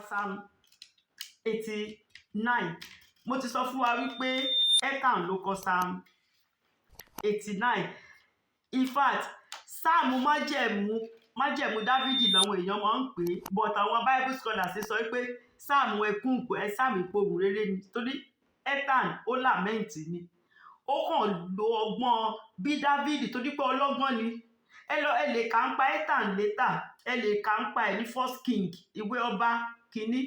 Psalm 89. Mo ti sọ fún wa wípé Ethan ló kọ Psalm 89. In fact, Psalm májẹ̀mú Dávidi làwọn èèyàn máa ń pè é, but àwọn Bible scholars sọ pé Psalm Psalm ìpohùn rere ni, torí Ethan ó lament ni. Ó kàn lo ọgbọ́n bí Dávidi, torí pé ọlọ́gbọ́n ni. Ẹ lè kà ń pa Ethan later, ẹ lè kà ń pa ẹ̀ ní First King, ìwé ọba kìíní,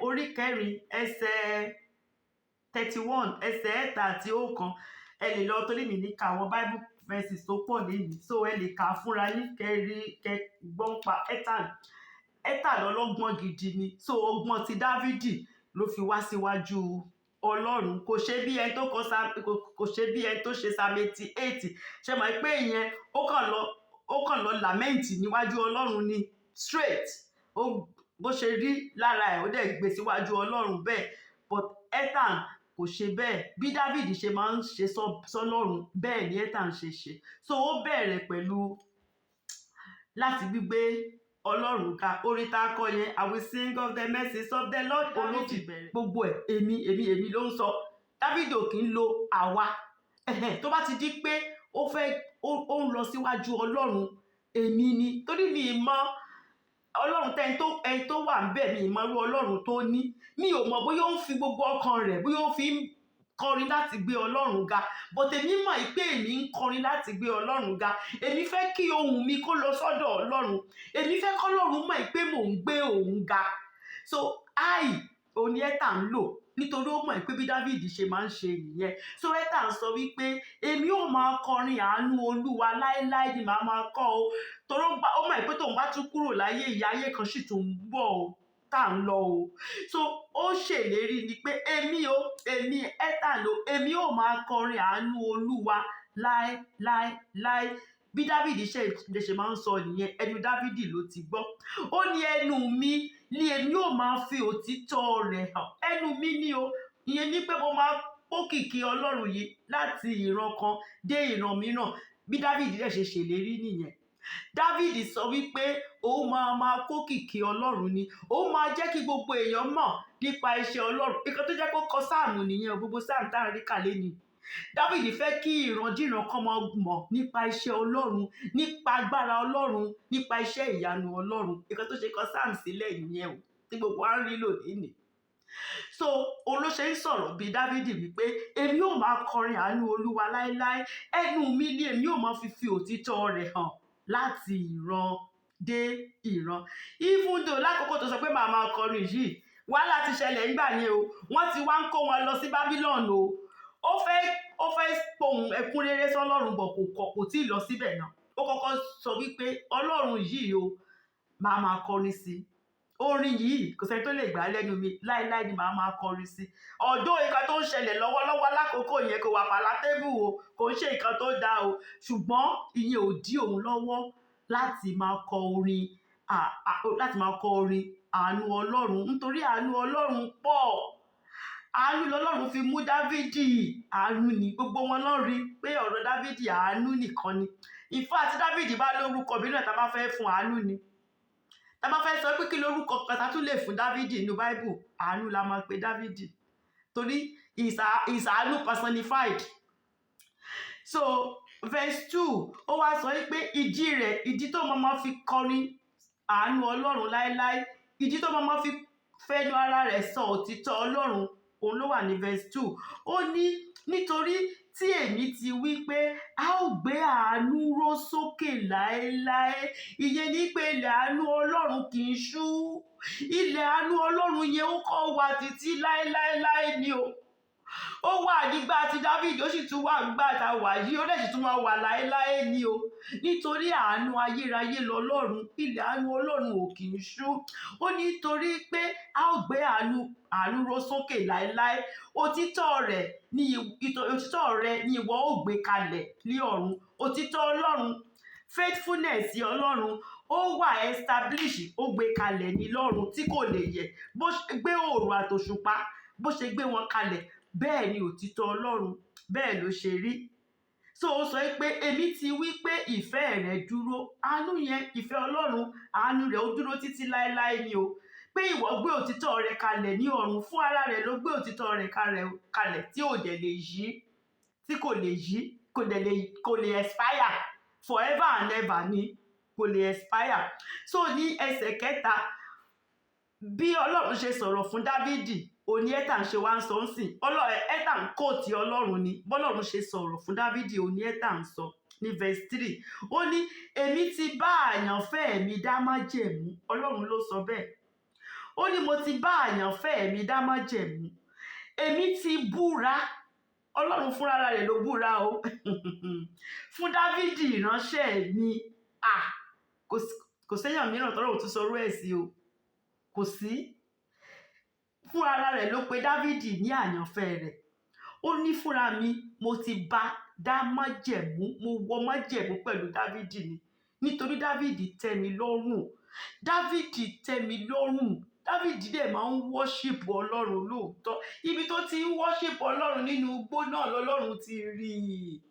orí 4 ẹsẹ̀ 31, ẹsẹ̀ 3 àti 1. Ẹ lè lọ, torí mi ní ka àwọn Bible verses tó pọ̀ lẹ́yìn, so ẹ lè kà á fúnra yín gbọ́n pa Ethan. Ethan ọlọ́gbọ́n gidi ni, so ọgbọ́n ti Dávidi ló fi wá síwájú Ọlọ́run. Kò ṣe bí ẹni tó ṣe Psalm 88. Ṣe mọ̀ pé ìyẹn ó kàn lọ lament níwájú Ọlọ́run ni straight. Bó ṣe rí lára ẹ̀, ó dẹ̀ gbé síwájú Ọlọ́run bẹ́ẹ̀. But Ethan kò ṣe bẹ́ẹ̀. Bí Dávidi ṣe máa ń ṣe sọ́lọ́run, bẹ́ẹ̀ ni Ethan ṣe. So ó bẹ̀rẹ̀ pẹ̀lú láti gbígbé Ọlọ́run ga. Orin tá a kọ yẹn, I will sing of the mercies of the Lord. Olófin bẹ̀rẹ̀ gbogbo ẹ̀, èmi ló ń sọ. Dávidi ò kì í lo àwa. Tó bá ti di pé ó ń lọ síwájú Ọlọ́run, èmi ni. Torí mi mọ̀ Ọlọ́run ẹni tó wà níbẹ̀, mi mọ̀ irú Ọlọ́run tó ní. Mi ò mọ̀ bóyá ó ń fi gbogbo ọkàn rẹ̀, bóyá ó fi ń kọrin láti gbé Ọlọ́run ga. But èmi mọ̀ pé èmi ń kọrin láti gbé Ọlọ́run ga. Èmi fẹ́ kí ohùn mi kó lọ sọ́dọ̀ Ọlọ́run. Èmi fẹ́ kí Ọlọ́run mọ̀ pé mò ń gbé òun ga. So òní Ethan ń lò, nítorí ó mọ̀ pé bí Dávidi ṣe máa ń ṣe nìyẹn. So Ethan sọ wípé èmi ò máa kọrin àánú Olúwa láéláé ni màá máa kọ o. Torí ó mọ̀ pé tóun bá tún kúrò láyé, ayé kan sì tún ń bọ̀ o, tá ń lọ o. So ó ṣèlérí ni pé èmi Ethan èmi ò máa kọrin àánú Olúwa láéláé. Bí Dávidi ṣe máa ń sọ nìyẹn, ẹnu Dávidi ló ti gbọ́. Ó ní ẹnu mi ni èmi ò máa fi òtítọ́ rẹ̀ hàn. Ẹnu mi ni o. Ìyẹn ni pé mo máa pókìkí Ọlọ́run yìí láti ìran kan dé ìran mìíràn. Bí Dávidi dẹ̀ ṣe ṣèlérí nìyẹn. Dávidi sọ wípé òun máa kókìkí Ọlọ́run ni. Ó máa jẹ́ kí gbogbo èèyàn mọ̀ nípa iṣẹ́ Ọlọ́run. Nǹkan tó jẹ́ kó kọ Sáàmù nìyẹn, gbogbo Sáàmù tá à ń rí kà lẹ́ni. Dávidi fẹ́ kí ìrandíran kan máa mọ̀ nípa iṣẹ́ Ọlọ́run, nípa agbára Ọlọ́run, nípa iṣẹ́ ìyanu Ọlọ́run. Nǹkan tó ṣe kọ Sáàmù sílẹ̀ nìyẹn o, tí gbogbo wa ń rí lónìí ni. So olóṣè ń sọ̀rọ̀ bí Dávidi wípé èmi ò máa kọrin àánú Olúwa láéláé. Ẹnu mi ni èmi ò máa fi òtítọ́ rẹ̀ hàn láti ìran dé ìran. Even though lákòókò tó sọ pé màá máa kọrin yìí, wàhálà ti ṣẹlẹ̀ nígbà yẹn o. Wọ́n ti wá ń kó wọn lọ sí Babylon o. Ó fẹ́ pohùn ẹkún rere sọ́lọ́run, bọ̀ kò tí ì lọ síbẹ̀ náà. Ó kọ́kọ́ sọ wípé Ọlọ́run yìí o, màá máa kọrin sí. Orin yìí kò sẹ́ni tó lè gbà lẹ́nu mi, láéláé ni màá máa kọrin sí. Ọ̀dọ̀ nǹkan tó ń ṣẹlẹ̀ lọ́wọ́lọ́wọ́ lákòókò yẹn kò wà palatable o, kò ń ṣe nǹkan tó dáa o. Ṣùgbọ́n ìyẹn ò dí òun lọ́wọ́ láti máa kọ orin àánú Ọlọ́run, nítorí àánú Ọlọ́run pọ̀. Àánú lọ́lọ́run fi mú Dávidi. Àánú ni gbogbo wọn lọ rí pé ọ̀rọ̀ Dávidi àánú nìkan ni. In fact, Dávidi bá lórúkọ mìíràn tá a bá fẹ́ fún àánú ni. Tá a bá fẹ́ sọ pé kí lórúkọ kan tá tún lè fún Dávidi nínú Bible, àánú la máa pe Dávidi. Torí ìsàánú personified. So verse 2, ó wá sọ pé ìdí tó máa fi kọrin àánú Ọlọ́run láéláé, ìdí tó máa fi fẹ́nu ara rẹ̀ sọ òtítọ́ Ọlọ́run, òun ló wà ní verse 2. Ó ní nítorí tí èmi ti wí pé a ó gbé àánú ró sókè láéláé. Ìyẹn ní pé ilẹ̀ àánú Ọlọ́run kì í ṣú. Ilẹ̀ àánú Ọlọ́run yẹn ó kọ́ wa títí láéláé ni o. Ó wà nígbà tí Dávidi, ó sì tún wà nígbà tá a wà yìí, ó dẹ̀ sì tún máa wà láéláé ni o. Nítorí àánú ayérayé lọ́lọ́run, ilẹ̀ àánú Ọlọ́run ò kì í ṣú. Ó nítorí pé a ó gbé àánú ró sókè láéláé. Òtítọ́ rẹ̀ ni ìwọ ó gbé kalẹ̀ ní ọ̀run. Òtítọ́ Ọlọ́run, faithfulness Ọlọ́run, ó wà establish, ó gbé kalẹ̀ ní lọ́run tí kò lè yẹ̀. Bó ṣe gbé oòrùn àtòṣùpá, bó ṣe gbé wọn kalẹ̀, bẹ́ẹ̀ ni òtítọ́ Ọlọ́run, bẹ́ẹ̀ ló ṣe rí. So ó sọ pé èmi ti wí pé ìfẹ́ rẹ̀ dúró. Àánú yẹn, ìfẹ́ Ọlọ́run, àánú rẹ̀ ó dúró títí láéláé ni o. pé ìwọ gbé òtítọ́ rẹ kalẹ̀ ní ọ̀run, fún ara rẹ̀ ló gbé òtítọ́ rẹ̀ kalẹ̀ tí ò dẹ̀ lè yí, tí kò lè yí, kò lè expire forever and ever ni, kò lè expire. So ní ẹsẹ̀ kẹta, bí Ọlọ́run ṣe sọ̀rọ̀ fún Dávìdì òní Étàn ṣe wá ń sọ ń sìn. Étàn kóòtì Ọlọ́run ni, bọ́lọ́run ṣe sọ̀rọ̀ fún Dávìdì òní Étàn sọ ní verse 3. Ó ní èmi ti bá àyànfẹ́ mi dá májẹ̀mú. Ọlọ́run ló sọ bẹ́ẹ̀. Ó ní mo ti bá àyànfẹ́ mi dá májẹ̀mú, èmi ti búra. Ọlọ́run fúnra rẹ̀ ló búra o fún Dávìdì ìránṣẹ́ mi. Kò séyàn mìíràn tọ́lọ́run tún sọrú ẹ̀ sí o, kò sí. Fúnra rẹ̀ ló pe Dávìdì ní àyànfẹ́ rẹ̀. Ó ní fúnra mi mo ti bá dá májẹ̀mú, mo wọ májẹ̀mú pẹ̀lú Dávìdì ni, nítorí Dávìdì tẹ́ mi lọ́rùn. Dávìdì tẹ́ mi lọ́rùn. Dávìdì dẹ̀ máa ń worship Ọlọ́run lóòótọ́. Ibi tó ti ń worship Ọlọ́run nínú igbó náà lọ́lọ́run ti rí i.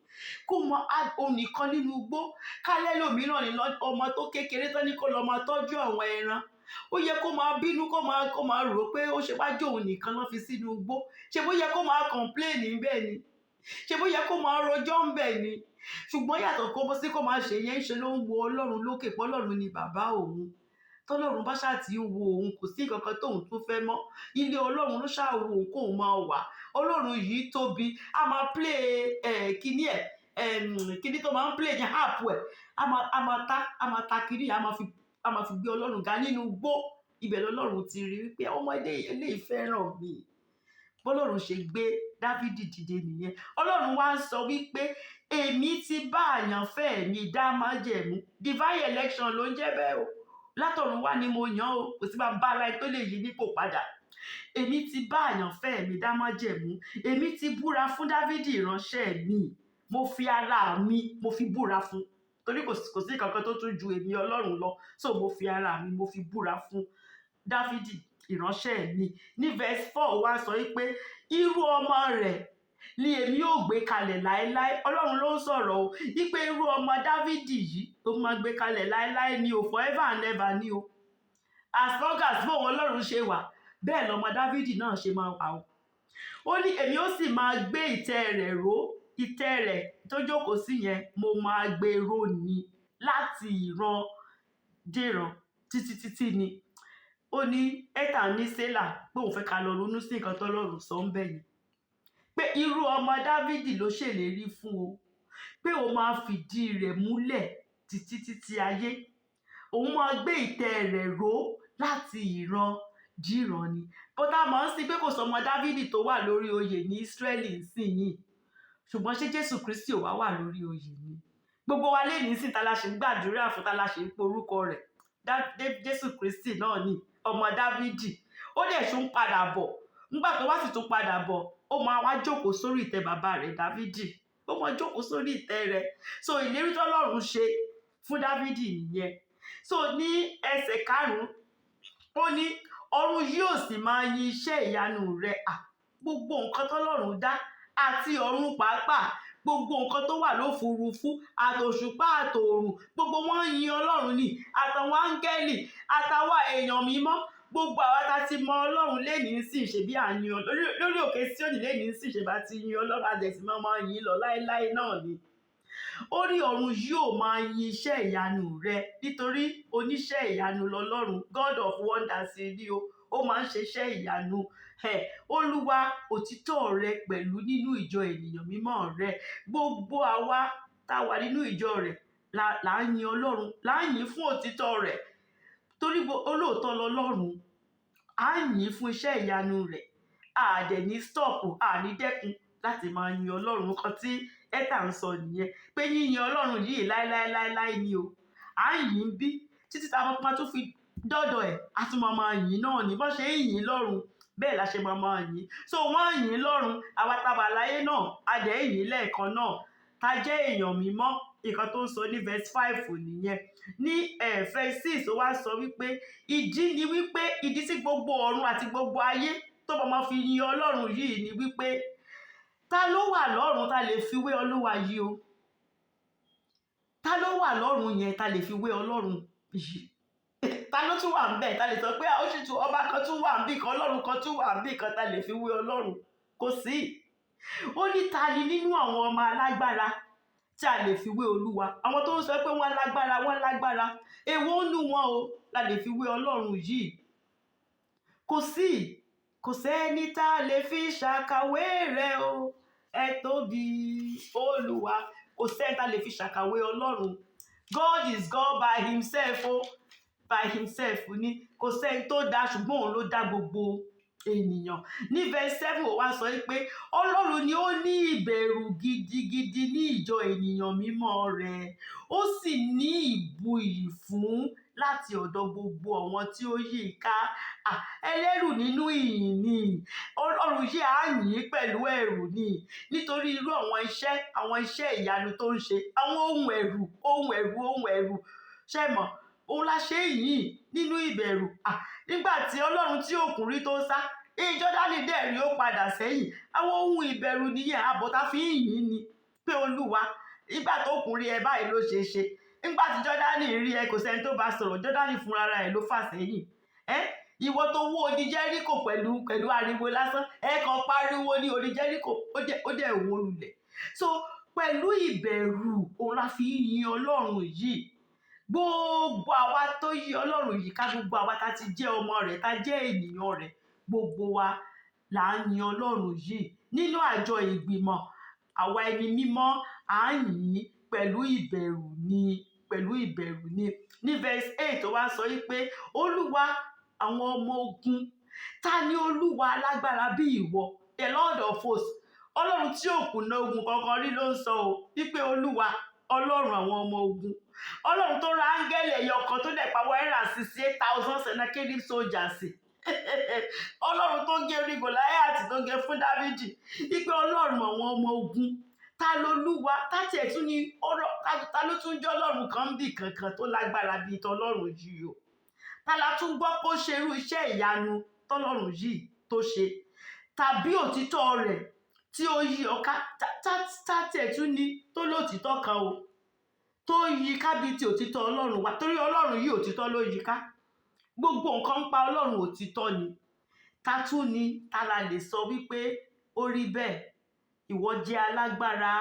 Kó mọ onìkan nínú igbó, kálẹ́ lòmíràn ní ọmọ tó kékeré tán ní kó lọ máa tọ́jú àwọn ẹran. Ó yẹ kó máa bínú, kó máa rò pé ó ṣe wá jẹ́ òun nìkan ló fi sínú igbó. Ṣé bó yẹ kó máa complain níbẹ̀ ni? Ṣé bó yẹ kó máa rojọ́ ńbẹ̀ ni? Ṣùgbọ́n yàtọ̀ kó bó sí kó máa ṣe yẹn, ṣe ló ń wo Ọlọ́run lókè pé Ọlọ́run ni bàbá òun. Tọ́lọ́run bá ṣáà ti ń wo òun, kò sí nǹkan kan tóun tún fẹ́ mọ́. Ilé Ọlọ́run ló ṣáà wo òun kóun máa wà. Ọlọ́run yìí tóbi. A máa play kíní tó máa ń play ní app ẹ̀. A máa ta kiri, a máa fi gbé Ọlọ́run ga nínú igbó. Ibẹ̀ lọ́lọ́run ti rí wípé ọmọdé eléyìí fẹ́ràn mi. Bọ́lọ́run ṣe gbé Dávìdì dìde nìyẹn. Ọlọ́run wá ń sọ wípé èmi ti bá àyànfẹ́ mi dá májẹ̀mú. Divine election ló ń jẹ́ bẹ́ẹ̀ o. Látọ̀run wá ni mo yàn o, kò sí bàbá aláì tó lè yí nípò padà. Èmi ti bá àyànfẹ́ mi dá májẹ̀mú. Èmi ti búra fún Dávìdì ìránṣẹ́ mi. Mo fi ara mi, mo fi búra fún. Torí kò sí kankan tó tún ju èmi Ọlọ́run lọ. So mo fi ara mi, mo fi búra fún Dávìdì ìránṣẹ́ mi. Ní verse 4 wá sọ wípé irú ọmọ rẹ̀ ni èmi yóò gbé kalẹ̀ láéláé. Ọlọ́run ló ń sọ̀rọ̀ o, wípé irú ọmọ Dávìdì yìí tó máa gbé kalẹ̀ láéláé ni o, forever and ever ni o. As long as bóun Ọlọ́run ṣe wà, bẹ́ẹ̀ lọmọ Dávìdì náà ṣe máa wà o. Ó ní èmi ó sì máa gbé ìtẹ́ rẹ̀ ró. Ìtẹ́ rẹ̀ tó jókòó sí yẹn mo máa gbé ró ni láti ìran dìran títí ni. Ó ní Étàn ní Sélà pé òun fẹ́ ká lọ ronú sí nǹkan tọ́lọ́run sọ ń bẹ̀ yẹn. Pé irú ọmọ Dávìdì ló ṣèlérí fún o, pé òun máa fìdí rẹ̀ múlẹ̀ títí ayé. Òun máa gbé ìtẹ́ rẹ̀ ró láti ìran dìran ni. Bọ́tà máa ń sí pé kò sọmọ Dávìdì tó wà lórí oyè ní Ísírẹ́lì nísìnyí. Ṣùgbọ́n ṣé Jésù Kristi ò wà lórí oyè ni? Gbogbo wa lè ní sí ta la ṣe ń gbàdúrà fún, ta la ṣe ń porúkọ rẹ̀. Jésù Kristi náà ni ọmọ Dávìdì. Ó dẹ̀ tún padà bọ̀. Nígbà tó wá sì tún padà bọ̀, ó máa wá jókòó sórí ìtẹ́ bàbá rẹ̀ Dávìdì. Ó máa jókòó sórí ìtẹ́ rẹ̀. So ìlérí tọ́lọ́run ṣe fún Dávìdì nìyẹn. So ní ẹsẹ̀ 5, ó ní ọ̀run yóò sì máa yin iṣẹ́ ìyanu rẹ̀. Gbogbo nǹkan tọ́lọ́run dá àti ọ̀run pàápàá, gbogbo nǹkan tó wà lófurufú, àtòṣùpá àtòòrùn, gbogbo wọn yin Ọlọ́run ni. Àtàwọn áńgẹ́lì, àtàwọn èèyàn mímọ́, gbogbo àwa tá ti mọ Ọlọ́run lénìí sì ṣe bí à ń yin lórí òkè Síónì lénìí sì ṣe bá ti yin Ọlọ́run, àdẹ̀sí máa yin lọ láéláé náà ni. Ó ní ọ̀run yóò máa yin iṣẹ́ ìyanu rẹ̀, nítorí oníṣẹ́ ìyanu lọ́lọ́run. God of wonders ni o. Ó máa ń ṣe iṣẹ́ ìyanu. Olúwa òtítọ́ rẹ pẹ̀lú nínú ìjọ ènìyàn mímọ́ rẹ. Gbogbo àwa tá wà nínú ìjọ rẹ̀ là ń yin Ọlọ́run, là ń yin fún òtítọ́ rẹ̀. Torí olóòótọ́ lọ́lọ́run. À ń yin fún iṣẹ́ ìyanu rẹ̀. A dẹ̀ ní stop, a ní dẹ́kun láti máa yin Ọlọ́run. Kan tí Étàn ń sọ nìyẹn, pé yíyin Ọlọ́run yìí láéláé ni o. À ń yin bí títí táwọn kan tún fi dọ́dọ̀ ẹ̀, a tún máa yìn náà ní. Bọ́n ṣe ń yìn lọ́run, bẹ́ẹ̀ la ṣe máa yìn. So wọ́n yìn lọ́run, àwa tá wà láyé náà, a dẹ̀ yìn lẹ́ẹ̀kan náà. Ta jẹ́ èèyàn mímọ́. Nǹkan tó ń sọ ní verse 5 nìyẹn. Ní verse 6 ó wá sọ wípé ìdí tí gbogbo ọ̀run àti gbogbo ayé tó máa fi yin Ọlọ́run yìí ni wípé ta ló wà lọ́run ta lè fi wé Olúwa yìí o? Ta ló wà lọ́run yẹn ta lè fi wé Ọlọ́run yìí? ta ló tún wà ń bẹ̀ ta lè sọ pé ó sì tún ọba kan tún wà ń bì kan ọlọ́run kan tún wà ń bì kan ta lè fi wé ọlọ́run kò sí. Ó ní ta ni nínú àwọn ọmọ alágbára tí a lè fi wé olúwa. Àwọn tó ń sọ pé wọ́n lágbára èwo nínú wọn o la lè fi wé ọlọ́run yìí. Kò sí, kò sẹ́ni tá a lè fi ṣàkàwé rẹ̀ o, ẹ tóbi olúwa. Kò sẹ́ni tá a lè fi ṣàkàwé ọlọ́run. God is God by himself o, by himself ni. Kò sẹ́ni tó dá ṣùgbọ́n òun ló dá gbogbo ènìyàn. Ní verse 7 ó wá sọ pé ọlọ́run ni ó ní ìbẹ̀rù gidigidi ní ìjọ ènìyàn mímọ́ rẹ̀, ó sì ní ìbuyì fún láti ọ̀dọ̀ gbogbo àwọn tí ó yí i ká. Ẹlẹ́rù nínú ìyìn ni ọlọ́run yìí á yìn pẹ̀lú ẹ̀rù ni, nítorí irú àwọn iṣẹ́ ìyanu tó ń ṣe, àwọn ohun ẹ̀rù ṣe mọ̀ òun la ṣe yìn nínú ìbẹ̀rù. Nígbà tí ọlọ́run tí òkun rí tó sá, Jọ́dánì dẹ̀ rí ó padà sẹ́yìn. Àwọn ohun ìbẹ̀rù nìyẹn, àbọ̀tá fi ń yìn ni pé olúwa nígbà tó òkun rí ẹ báyìí ló ṣe ṣe. Nígbà tí Jọ́dánì rí ẹ kò sẹ́ni tó bá sọ̀rọ̀, Jọ́dánì fúnra ẹ̀ ló fà sẹ́yìn. Ìwọ tó wó odi Jẹ́ríkò pẹ̀lú ariwo lásán, kan pariwo ní odi Jẹ́ríkò ó dẹ̀ wó lulẹ̀. So pẹ̀lú ìbẹ̀rù òun la fi ń yin ọlọ́run yìí. Gbogbo àwa tó yí ọlọ́run yìí ká, gbogbo àwa tá ti jẹ́ ọmọ rẹ̀, tá jẹ́ ènìyàn rẹ̀, gbogbo wa là ń yin ọlọ́run yìí. Nínú àjọ ìgbìmọ̀ àwa ẹni mímọ́ à ń yìn pẹ̀lú ìbẹ̀rù ni. Ní verse 8 ó wá sọ pé olúwa àwọn ọmọ ogun, ta ni olúwa alágbára bí ìwọ, the Lord of hosts. Ọlọ́run tí ò kùnà ogun kankan rí ló ń sọ o wípé olúwa ọlọ́run àwọn ọmọ ogun, ọlọ́run tó ra áńgẹ́lì ẹyọ kan tó dẹ̀ pa 168,000 Sennacherib soldiers. Ọlọ́run tó gé orí Gòláyátì tó gé fún Dáfídì, wípé ọlọ́run àwọn ọmọ ogun, ta lolúwa, tiẹ̀ tún ni ta ló tún jẹ́ ọlọ́run kan bì kankan tó lágbára bíi tọlọ́run yìí o. Ta la tún gbọ́ pé ó ṣerú iṣẹ́ ìyanu tọlọ́run yìí tó ṣe, tàbí òtítọ́ rẹ̀ tí ó yí ọká, tiẹ̀ tún ni tó lótìtọ́ kan o tó yí ká bíi ti òtítọ́ ọlọ́run wa, torí ọlọ́run yìí òtítọ́ ló yí ká. Gbogbo nǹkan ń pa ọlọ́run òtítọ́ ni. Ta tún ni ta la lè sọ wípé ó rí bẹ́ẹ̀. Ìwọ jẹ́ alágbára,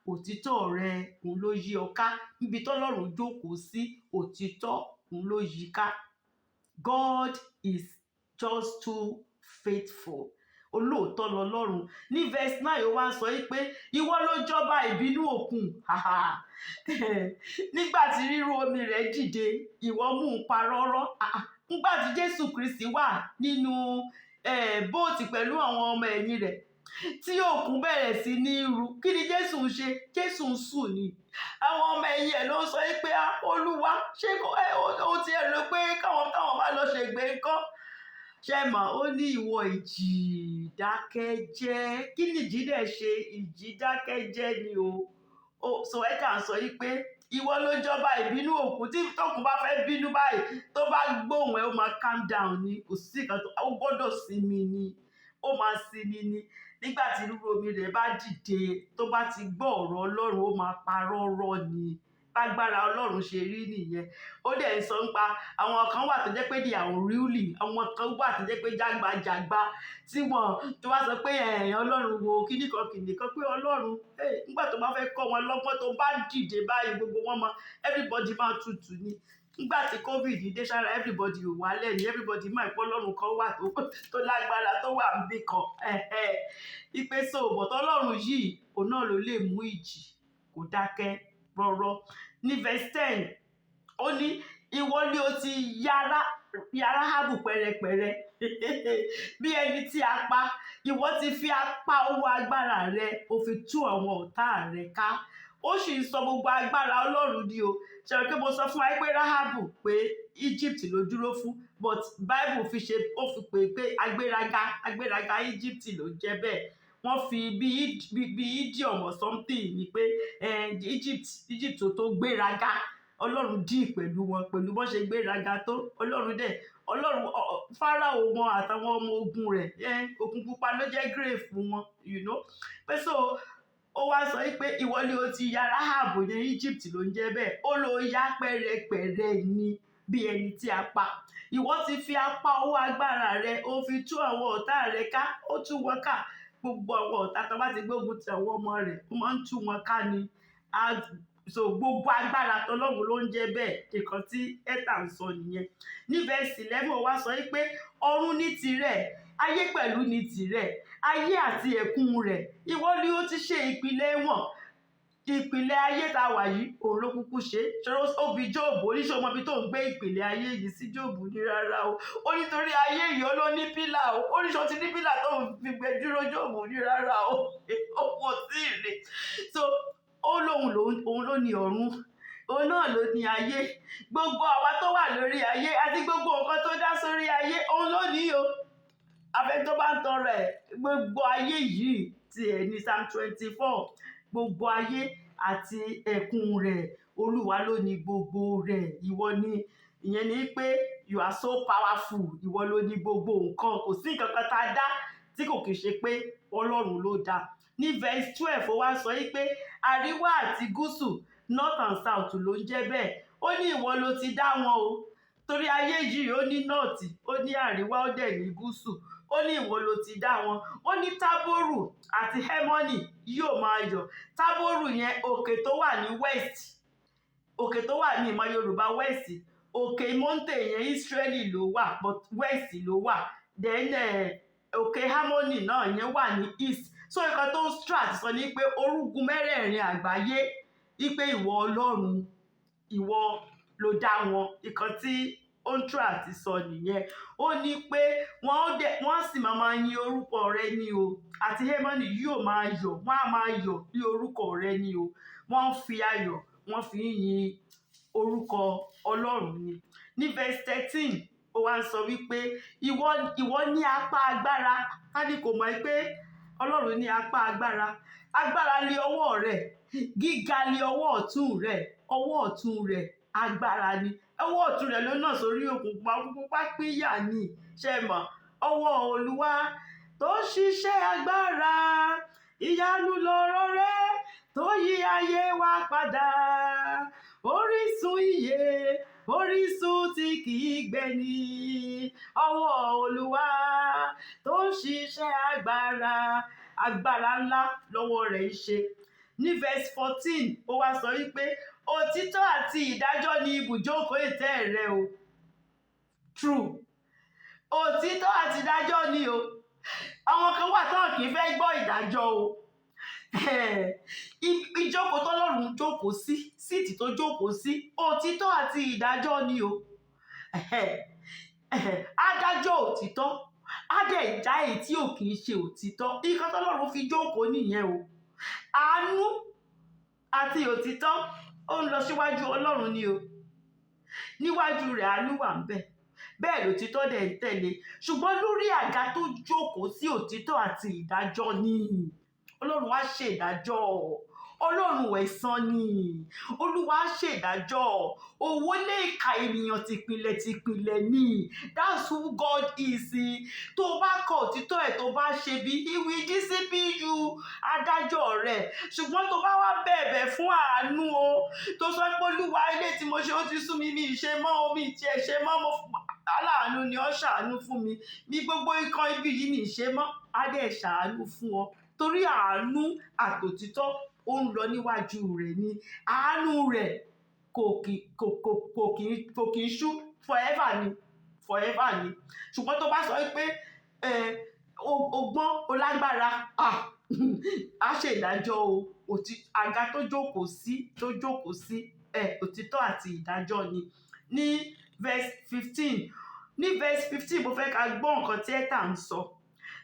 òtítọ́ rẹ òun ló yí ọ ká. Níbi tọ́lọ́run jókòó sí, òtítọ́ òun ló yí ká. God is just too faithful. Olóòótọ́ lọlọ́run. Ní verse 9 ó wá sọ pé ìwọ ló jọba ìbínú òkun. Nígbà tí rírú omi rẹ̀ dìde, ìwọ mú un parọ́rọ́. Nígbà tí Jésù Kristi wà nínú bóòtì pẹ̀lú àwọn ọmọ ẹ̀yìn rẹ̀, tí òkun bẹ̀rẹ̀ sí ní ru, kí ni Jésù ń ṣe? Jésù ń sùn ni. Àwọn ọmọ ẹ̀yìn ẹ̀ ló sọ pé olúwa ṣé ó ti ẹ̀ rò pé káwọn bá lọ ṣègbè ńkọ́? Ṣé mọ̀ ó ní ìwọ ìjì dákẹ́jẹ́. Kí ni ìjì dẹ̀ ṣe? Ìjì dákẹ́jẹ́ ni o. So ẹ kà ń sọ pé ìwọ ló jọba ìbínú òkun. Tí tókun bá fẹ́ bínú báyìí tó bá gbóhùn ẹ ó máa calm down ni. Kò sí nǹkan tó ó gbọ́dọ̀ sinmi ni. Ó máa sinmi ni. Nígbà tí rírú omi rẹ̀ bá dìde, tó bá ti gbọ́ ọ̀rọ̀ ọlọ́run ó máa parọ́rọ́ ni. Lágbára ọlọ́run ṣe rí nìyẹn. Ó dẹ̀ ń sọ nípa àwọn kan wà tó jẹ́ pé they are unruly, àwọn kan wà tó jẹ́ pé jágbajàgba tí wọ́n tó wá sọ pé ọlọ́run wo kíníkan pé ọlọ́run nígbà tó bá fẹ́ kọ́ wọn lọ́gbọ́n tó bá dìde báyìí gbogbo wọn mọ everybody máa tutù ni. Nígbà tí COVID dé sára everybody ò wálẹ̀ ni, everybody máa pọ́ ọlọ́run kan wà tó lágbára tó wà níbì kan. Ipe so bọ̀tọ̀ ọlọ́run yìí òun náà ló lè mú ìjì kó dákẹ́ rọ́rọ́. Ní verse 10 ó ní ìwọ ni ó ti yára Ráhábù pẹrẹpẹrẹ bí ẹni tí a pa, ìwọ ti fi apá owó agbára rẹ ó fi tú àwọn ọ̀tá rẹ ká. Ó sì ń sọ gbogbo agbára ọlọ́run ni o. Ṣé o pé mo sọ fún wa pé Ráhábù pé Egypt ló dúró fún, but Bible ó fi pé agbéraga Egypt ló jẹ́ bẹ́ẹ̀. Wọ́n fi bí idiom or something ni pé Egypt tó gbéraga, ọlọ́run dì pẹ̀lú wọn pẹ̀lú bọ́n ṣe gbéraga tó. Ọlọ́run Fáráò wọn àtàwọn ọmọ ogun rẹ̀ òkun pupa ló jẹ́ grave fún wọn, pé so ó wá sọ pé ìwọ ni ó ti ya Ráhábù ní Egypt ló ń jẹ́ bẹ́ẹ̀. Ó lọ ya pẹ́rẹpẹ̀rẹ ni. bí ẹni tí a pa. Ìwọ ti fi apá ọwọ́ agbára rẹ ó fi tú àwọn ọ̀tá rẹ ká, ó tú wọn ká. Gbogbo àwọn ọ̀tá tó bá ti gbógun ti àwọn ọmọ rẹ̀ ó máa ń tú wọn ká ni. So gbogbo agbára tọlọ́run ló ń jẹ́ bẹ́ẹ̀. Nǹkan tí Ẹ́tà ń sọ nìyẹn. Ní verse 11 wá sọ pé ọ̀run ní tirẹ̀, ayé pẹ̀lú ní tirẹ̀, ayé àti ẹ̀kún rẹ̀, ìwọ ni ó ti ṣe ìpìlẹ̀ wọn. Ìpìlẹ̀ ayé tá wà yìí òun ló kúkú ṣe. Ṣòro ó bi Jóòbù, oníṣẹ́ ọmọ ibi tó ń gbé ìpìlẹ̀ ayé yìí sí. Jóòbù ní rárá o. Ó nítorí ayé yìí ó ló ní pílà o. Oníṣẹ́ ti ní pílà tó ń fi gbé dúró. Jóòbù ní rárá o. Ó kò sí ìrè. So ó lóun ló ní ọ̀run. Òun náà ló ní ayé. Gbogbo àwa tó wà lórí ayé àti gbogbo nǹkan tó dá sórí ayé òun ló ní o. Afẹ́ tó bá ń tọrọ ẹ̀, gbogbo ayé yìí ti ẹ̀ ní Psalm 24. Gbogbo ayé àti ẹ̀kún rẹ̀, Olúwa ló ní gbogbo rẹ̀. Ìwọ ni, ìyẹn ni pé you are so powerful. Ìwọ ló ní gbogbo nǹkan. Kò sí nǹkan kan tá a dá tí kò kìí ṣe pé Ọlọ́run ló dá. Ní verse 12 ó wá sọ pé àríwá àti gúúsù, north and south ló ń jẹ́ bẹ́ẹ̀. Ó ní ìwọ ló ti dá wọn o. Torí ayé yìí ó ní north, ó ní àríwá, ó dẹ̀ ní gúúsù. Ó ní ìwọ ló ti dá wọn. Ó ní Tábórù àti Hẹ́mọ́nì yóò máa yọ̀. Tábórù yẹn òkè tó wà ní west, òkè tó wà ní ìmọ̀ Yorùbá west, òkè mountain yẹn Israeli ló wà but west ló wà. Then òkè Hẹ́mọ́nì náà yẹn wà ní east. So nǹkan tó strat sọ ní pé orúgun mẹ́rẹ̀ẹ̀rin àgbáyé, wípé ìwọ Ọlọ́run, ìwọ ló dá wọn. Nǹkan tí Ontra àti sọ nìyẹn. Ó ní pé wọ́n sì máa yin orúkọ rẹ ní o. Àti Hẹ́mọ́nì yóò máa yọ̀, wọ́n á máa yọ̀ ní orúkọ rẹ ní o. Wọ́n fi ayọ̀, wọ́n fi ń yin orúkọ Ọlọ́run ni. Ní verse 13 ó wá ń sọ wípé ìwọ ní apá agbára. Ká ní kò mọ̀ pé Ọlọ́run ní apá agbára. Agbára lé ọwọ́ rẹ̀, gíga lé ọwọ́ ọ̀tún rẹ̀, ọwọ́ ọ̀tún rẹ̀ agbára ni. Ọwọ́ ọ̀tún rẹ̀ ló náà sórí òkun pupa pínyà ni. Ṣé mọ̀? Ọwọ́ Olúwa tó ṣiṣẹ́ agbára, ìyanu lọ̀rọ̀ rẹ̀ tó yí ayé wa padà. Orísun ìyè, orísun tí kìí gbẹni. Ọwọ́ Olúwa tó ṣiṣẹ́ agbára, agbára ńlá lọ́wọ́ rẹ̀ ń ṣe. Ní verse 14 ó wá sọ wípé òtítọ́ àti ìdájọ́ ni ibùjókòó ìtẹ́ rẹ o. True. Òtítọ́ àti ìdájọ́ ni o. Àwọn kan wà tán kì í fẹ́ gbọ́ ìdájọ́ o. Ìjókòó tọ́lọ́run jókòó sí, síìtì tó jókòó sí, òtítọ́ àti ìdájọ́ ni o. Adájọ́ òtítọ́, adẹ̀ ìjà èyí tí ò kì í ṣe òtítọ́. Nǹkan tọ́lọ́run fi jókòó nìyẹn o. Àánú àti òtítọ́ ó ń lọ síwájú Ọlọ́run ni o. Níwájú rẹ̀ àánú wà ń bẹ̀. Bẹ́ẹ̀ lòtítọ́ dẹ̀ ń tẹ̀lé. Ṣùgbọ́n lórí àga tó jókòó sí òtítọ́ àti ìdájọ́ ni. Ọlọ́run wá ṣe ìdájọ́. Ọlọ́run ẹ̀san ni. Olúwa ṣe ìdájọ́. Owó lè ka ènìyàn tìpìlẹ̀ ni. That's who God is. Tó bá kọ̀ òtítọ́ ẹ̀ tó bá ṣe bí, he will discipline you. Adájọ́ rẹ̀. Ṣùgbọ́n tó bá wá bẹ̀bẹ̀ fún àánú o, tó sọ pé Olúwa ilé tí mo ṣe ó ti sú mi, mi ṣe mọ́ omi tí ẹ ṣe mọ́, aláàánú ni ó ṣàánú fún mi. Ní gbogbo ikán ibi yìí mi ṣe mọ́, á dẹ̀ ṣàánú fún ọ. Torí àánú àtòtítọ́ ó ń lọ níwájú rẹ̀ ni. Àánú rẹ̀ kò kì í ṣú forever ni. Ṣùgbọ́n tó bá sọ pé ọgbọ́n ó lágbára, á ṣe ìdájọ́ o. Àga tó jókòó sí òtítọ́ àti ìdájọ́ ni. Ní verse 15 mo fẹ́ ká gbọ́ nǹkan tí Ẹ́tà ń sọ.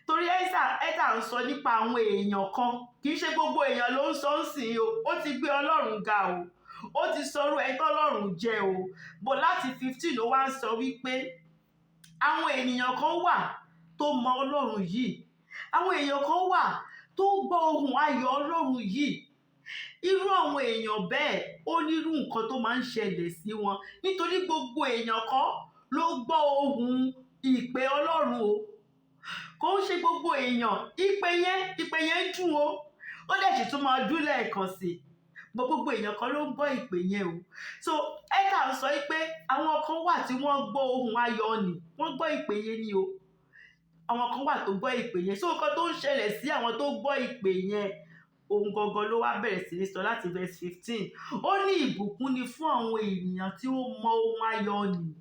Torí Ẹ́tà ń sọ nípa àwọn èèyàn kan. Kì í ṣe gbogbo èèyàn ló ń sọ ń sìn o. Ó ti gbé Ọlọ́run ga o. Ó ti sọ̀rọ̀ ẹ̀ tọ́lọ́run jẹ́ o. Bọ̀ láti 15 ó wá ń sọ wípé àwọn ènìyàn kan wà tó mọ Ọlọ́run yìí. Àwọn èèyàn kan wà tó gbọ́ ohùn ayọ̀ Ọlọ́run yìí. Irú àwọn èèyàn bẹ́ẹ̀ ó nírú nǹkan tó máa ń ṣẹlẹ̀ sí wọn. Nítorí gbogbo èèyàn kan ló gbọ́ ohùn ìpè Ọlọ́run o. Kò ń ṣe gbogbo èèyàn. Ìpè yẹn dùn o. Ó dẹ̀ sì tún máa dún lẹ́ẹ̀kan sí. gbogbo èèyàn kan ló ń gbọ́ ìpè yẹn o. So Esther sọ pé àwọn kan wà tí wọ́n gbọ́ ohùn ayọ̀ ni wọ́n gbọ́ ìpè yẹn ni o, àwọn kan wà tó gbọ́ ìpè yẹn. So nǹkan tó ń ṣẹlẹ̀ sí àwọn tó gbọ́ ìpè yẹn ohun gangan ló wá bẹ̀rẹ̀ sí ní sọ láti verse 15. Ó ní ìbùkún ni fún àwọn ènìyàn tí ó mọ ohun ayọ̀ ni,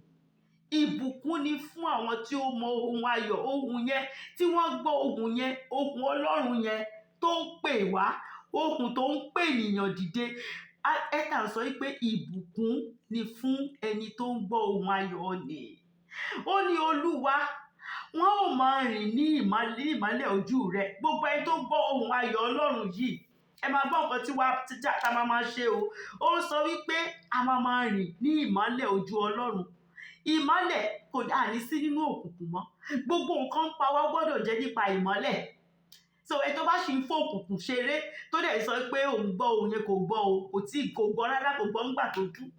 ìbùkún ni fún àwọn tí ó mọ ohun ayọ̀, ohun yẹn tí wọ́n gbọ́ ohun yẹn, ohun Ọlọ́run yẹn tó ń pè wá, ohun tó ń pè ènìyàn dìde. Esther sọ pé ìbùkún ni fún ẹni tó ń gbọ́ ohun ayọ̀ ni. Ó ní Olúwa wọn ò máa rìn ní ìmọ́lẹ̀ ojú rẹ. Gbogbo ẹni tó gbọ́ ohun ayọ̀ Ọlọ́run yìí, ẹ máa gbọ́ nǹkan tí ta máa ṣe o. Ó sọ wípé a máa rìn ní ìmọ́lẹ̀ ojú Ọlọ́run. Ìmọ́lẹ̀ kò dá ní sí nínú òkùnkùn mọ́. Gbogbo nǹkan ń pa wá gbọ́dọ̀ jẹ́ nípa ìmọ́lẹ̀. So ẹ tó bá ṣì ń fòkùnkùn ṣeré tó dẹ̀ sọ pé òun gbọ́ ohun yẹn kò gbọ́ o, kò gbọ́ rárá, kò gbọ́ ńgbà tó dún,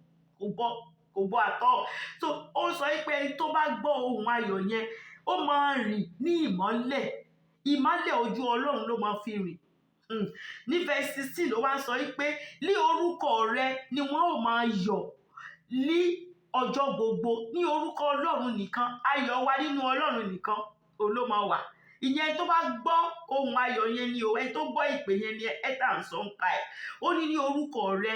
kò gbọ́ àtọ́. So ó sọ pé ẹni tó bá gbọ́ ohun ayọ̀ yẹn ó máa rìn ní ìmọ́lẹ̀ ojú Ọlọ́run ló máa fi rìn. Ní verse 16 ló wá sọ pé ní orúkọ rẹ ni wọ́n ò máa yọ̀ ní ọjọ́ gbogbo. Ní orúkọ Ọlọ́run nìkan, ayọ̀ wa nínú Ọlọ́run nìkan ló máa wà. Ìyẹn tó bá gbọ́ ohun ayọ̀ yẹn ni o, ẹni tó gbọ́ ìpè yẹn ni Esther ń sọ ń pa ẹ̀. Ó ní orúkọ rẹ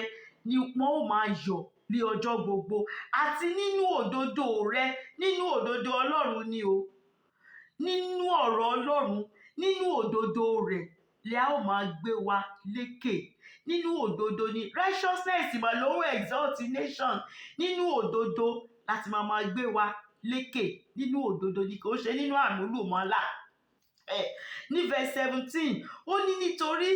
ni wọ́n ò máa yọ̀ ní ọjọ́ gbogbo àti nínú òdodo rẹ, nínú òdodo Ọlọ́run ni o, nínú ọ̀rọ̀ Ọlọ́run, nínú òdodo rẹ̀ lẹ́ a ó máa gbé wa lékè. Nínú òdodo ni righteousness mà ló ń exalt nation. Nínú òdodo láti máa gbé wa lékè. Nínú òdodo ni, kò ṣe nínú àmúlùmọ́là. Ní verse 17 ó ní nítorí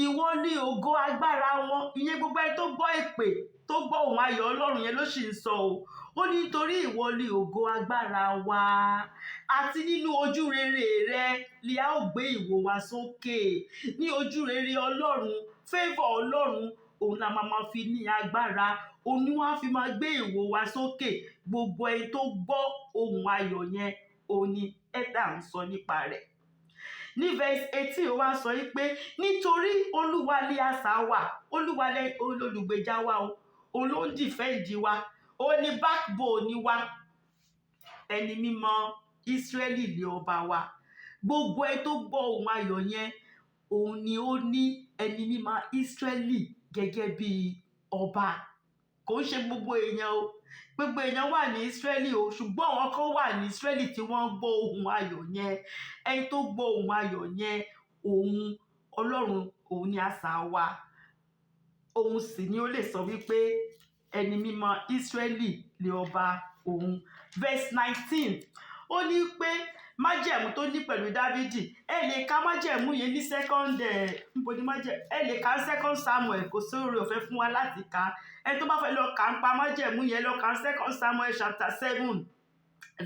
ìwọ ni ògo agbára wọn. Ìyẹn gbogbo ẹni tó gbọ́ ìpè tó gbọ́ ohùn ayọ̀ Ọlọ́run yẹn ló sì ń sọ o. Ó ní nítorí ìwọ ni ògo agbára wa àti nínú ojú rere rẹ ni a ó gbé ìwò wa sókè. Ní ojú rere Ọlọ́run, favour Ọlọ́run, òun la máa fi ní agbára, òun ni wọ́n á fi máa gbé ìwò wa sókè. Gbogbo ẹni tó gbọ́ ohùn ayọ̀ yẹn òun ni Esther ń sọ nípa rẹ̀. Ní verse 18 ó wá sọ pé nítorí Olúwa ni asà wa, Olúwa ni olùgbèjà wa o, òun ló ń dìfẹ́ǹdì wa, òun ni backbone wa, ẹni mímọ́ Ísírẹ́lì ni ọba wa. Gbogbo ẹni tó gbọ́ ohùn ayọ̀ yẹn òun ni ó ní ẹni mímọ́ Ísírẹ́lì gẹ́gẹ́ bí ọba. Kò ń ṣe gbogbo èèyàn o, gbogbo èèyàn wà ní Ísírẹ́lì o, ṣùgbọ́n àwọn kan wà ní Ísírẹ́lì tí wọ́n gbọ́ ohùn ayọ̀ yẹn. Ẹni tó gbọ́ ohùn ayọ̀ yẹn òun Ọlọ́run, òun ni asà wa, òun sì ni ó lè sọ wípé ẹni mímọ́ Ísírẹ́lì ni ọba òun. Verse 19 ó ní pé májẹ̀mú tó ní pẹ̀lú Dávidi, ẹ lè ka májẹ̀mú yẹn ní ẹ lè ka second Samuel, kò sí oore ọ̀fẹ́ fún wa láti ka. Ẹni tó bá fẹ́ lọ kà ń pa májẹ̀mú yẹn lọ ka second Samuel chapter 7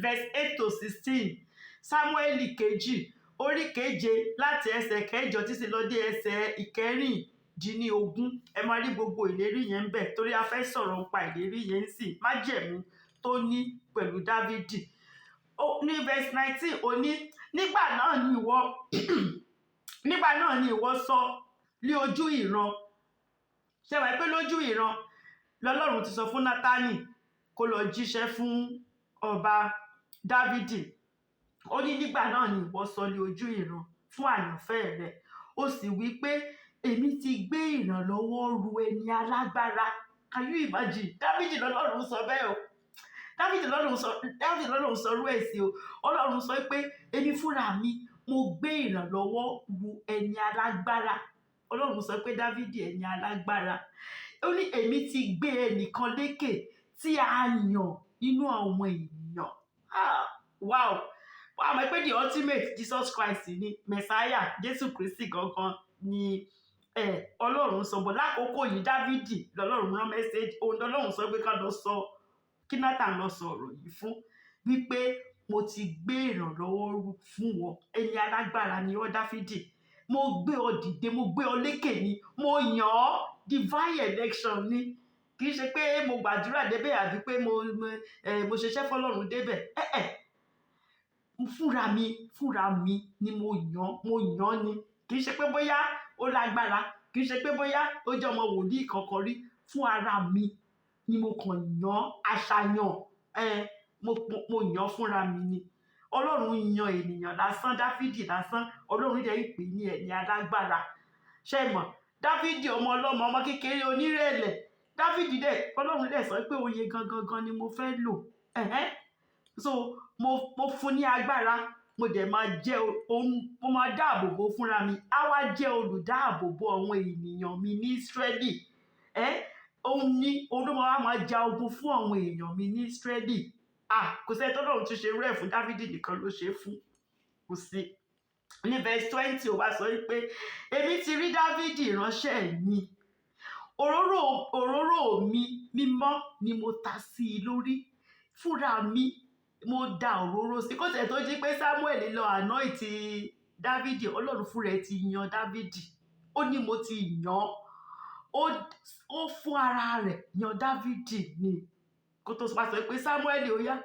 verse 8 to 16. Samuel kejì orí keje láti ẹsẹ̀ kẹjọ títí lọ dé ẹsẹ̀ ìkẹrìndínlógún. Ẹ máa rí gbogbo ìlérí yẹn ń bẹ torí a fẹ́ sọ̀rọ̀ nípa ìlérí yẹn sì, májẹ̀mú tó ní pẹ̀lú Dávidi. Ní verse 19 ó ní nígbà náà ni ìwọ sọ ní ojú ìran. Ṣé wàá pé lójú ìran lọ́lọ́run ti sọ fún Nátánì kó lọ jíṣẹ́ fún ọba Dávidi. Ó ní nígbà náà ni ìwọ sọ ní ojú ìran fún àyànfẹ́ rẹ̀. Ó sì wí pé èmi ti gbé ìrànlọ́wọ́ ru ẹni alágbára. Can you imagine? Dávidi lọ́lọ́run sọ bẹ́ẹ̀ o. Dávidi lọ́lọ́run sọ rú ẹ̀ sí o. Ọlọ́run sọ pé èmi fúnra mi mo gbé ìrànlọ́wọ́ ru ẹni alágbára. Ọlọ́run sọ pé Dávidi ẹni alágbára. Ó ní èmi ti gbé ẹnìkan lékè tí a yàn nínú àwọn ènìyàn. Wow. Wàá mọ̀ pé the ultimate Jesus Christ ni Messiah, Jésù Kristi gangan ni Ọlọ́run sọ. Bọ̀ lákòókò yìí Dávidi lọ́lọ́run rán message, òun lọ́lọ́run sọ pé ká lọ sọ kí Nátàn lọ sọ̀rọ̀ yìí fún, wípé mo ti gbé ìrànlọ́wọ́ fún wọn, ẹni alágbára ni ọ́ Dáfídì, mo gbé ọ dìde, mo gbé ọ lékè ni, mo yàn ọ́, divine election ni, kì í ṣe pé mo gbàdúrà débẹ̀ àbí pé mo ṣiṣẹ́ fọ́lọ́run débẹ̀. Fúnra mi ni mo yàn ni, kì í ṣe pé bóyá ó lágbára kì í ṣe pé bóyá ó jẹ́ ọmọ wòlíì kankan rí, fún ara mi ni mo kàn yàn àṣàyàn, mo yàn fúnra mi ni. Ọlọ́run yan ènìyàn lásán, Dáfídì lásán, Ọlọ́run dẹ̀ ń pè ní ẹni alágbára. Ṣé ẹ mọ̀? Dáfídì ọmọ ọlọ́mọ, ọmọ kékeré onírẹ̀lẹ̀. Dáfídì dẹ̀, Ọlọ́run dẹ̀ sọ pé oyè gangan ni mo fẹ́ lò. So mo fún ní agbára, mo dẹ̀ máa jẹ́ mo máa dáàbòbò fúnra mi. Á wá jẹ́ olùdáàbòbò àwọn ènìyàn mi ní Ísírẹ́lì. Òun ni olúmọ wa máa ja ogun fún àwọn èèyàn mi ní Ísírẹ́lì. Kò sẹ́ni tọ́lọ́run tún ṣe irú ẹ̀ fún, Dáfídì nìkan ló ṣe é fún. Kò sí. Ní verse 20 ó wá sọ wípé èmi ti rí Dáfídì ìránṣẹ́ mi, òróró mi mímọ́ ni mo ta sí i lórí, fúnra mi mo da òróró sí. Kó tẹ̀ tó jí pé Sámúẹ́lì lọ anoint Dáfídì, Ọlọ́run fúnra ẹ̀ ti yan Dáfídì. Ó ní mo ti yàn. Ó fún ara rẹ̀ yan Dáfídì ni. Kó tó sọ pé Sámúẹ́lì ó yá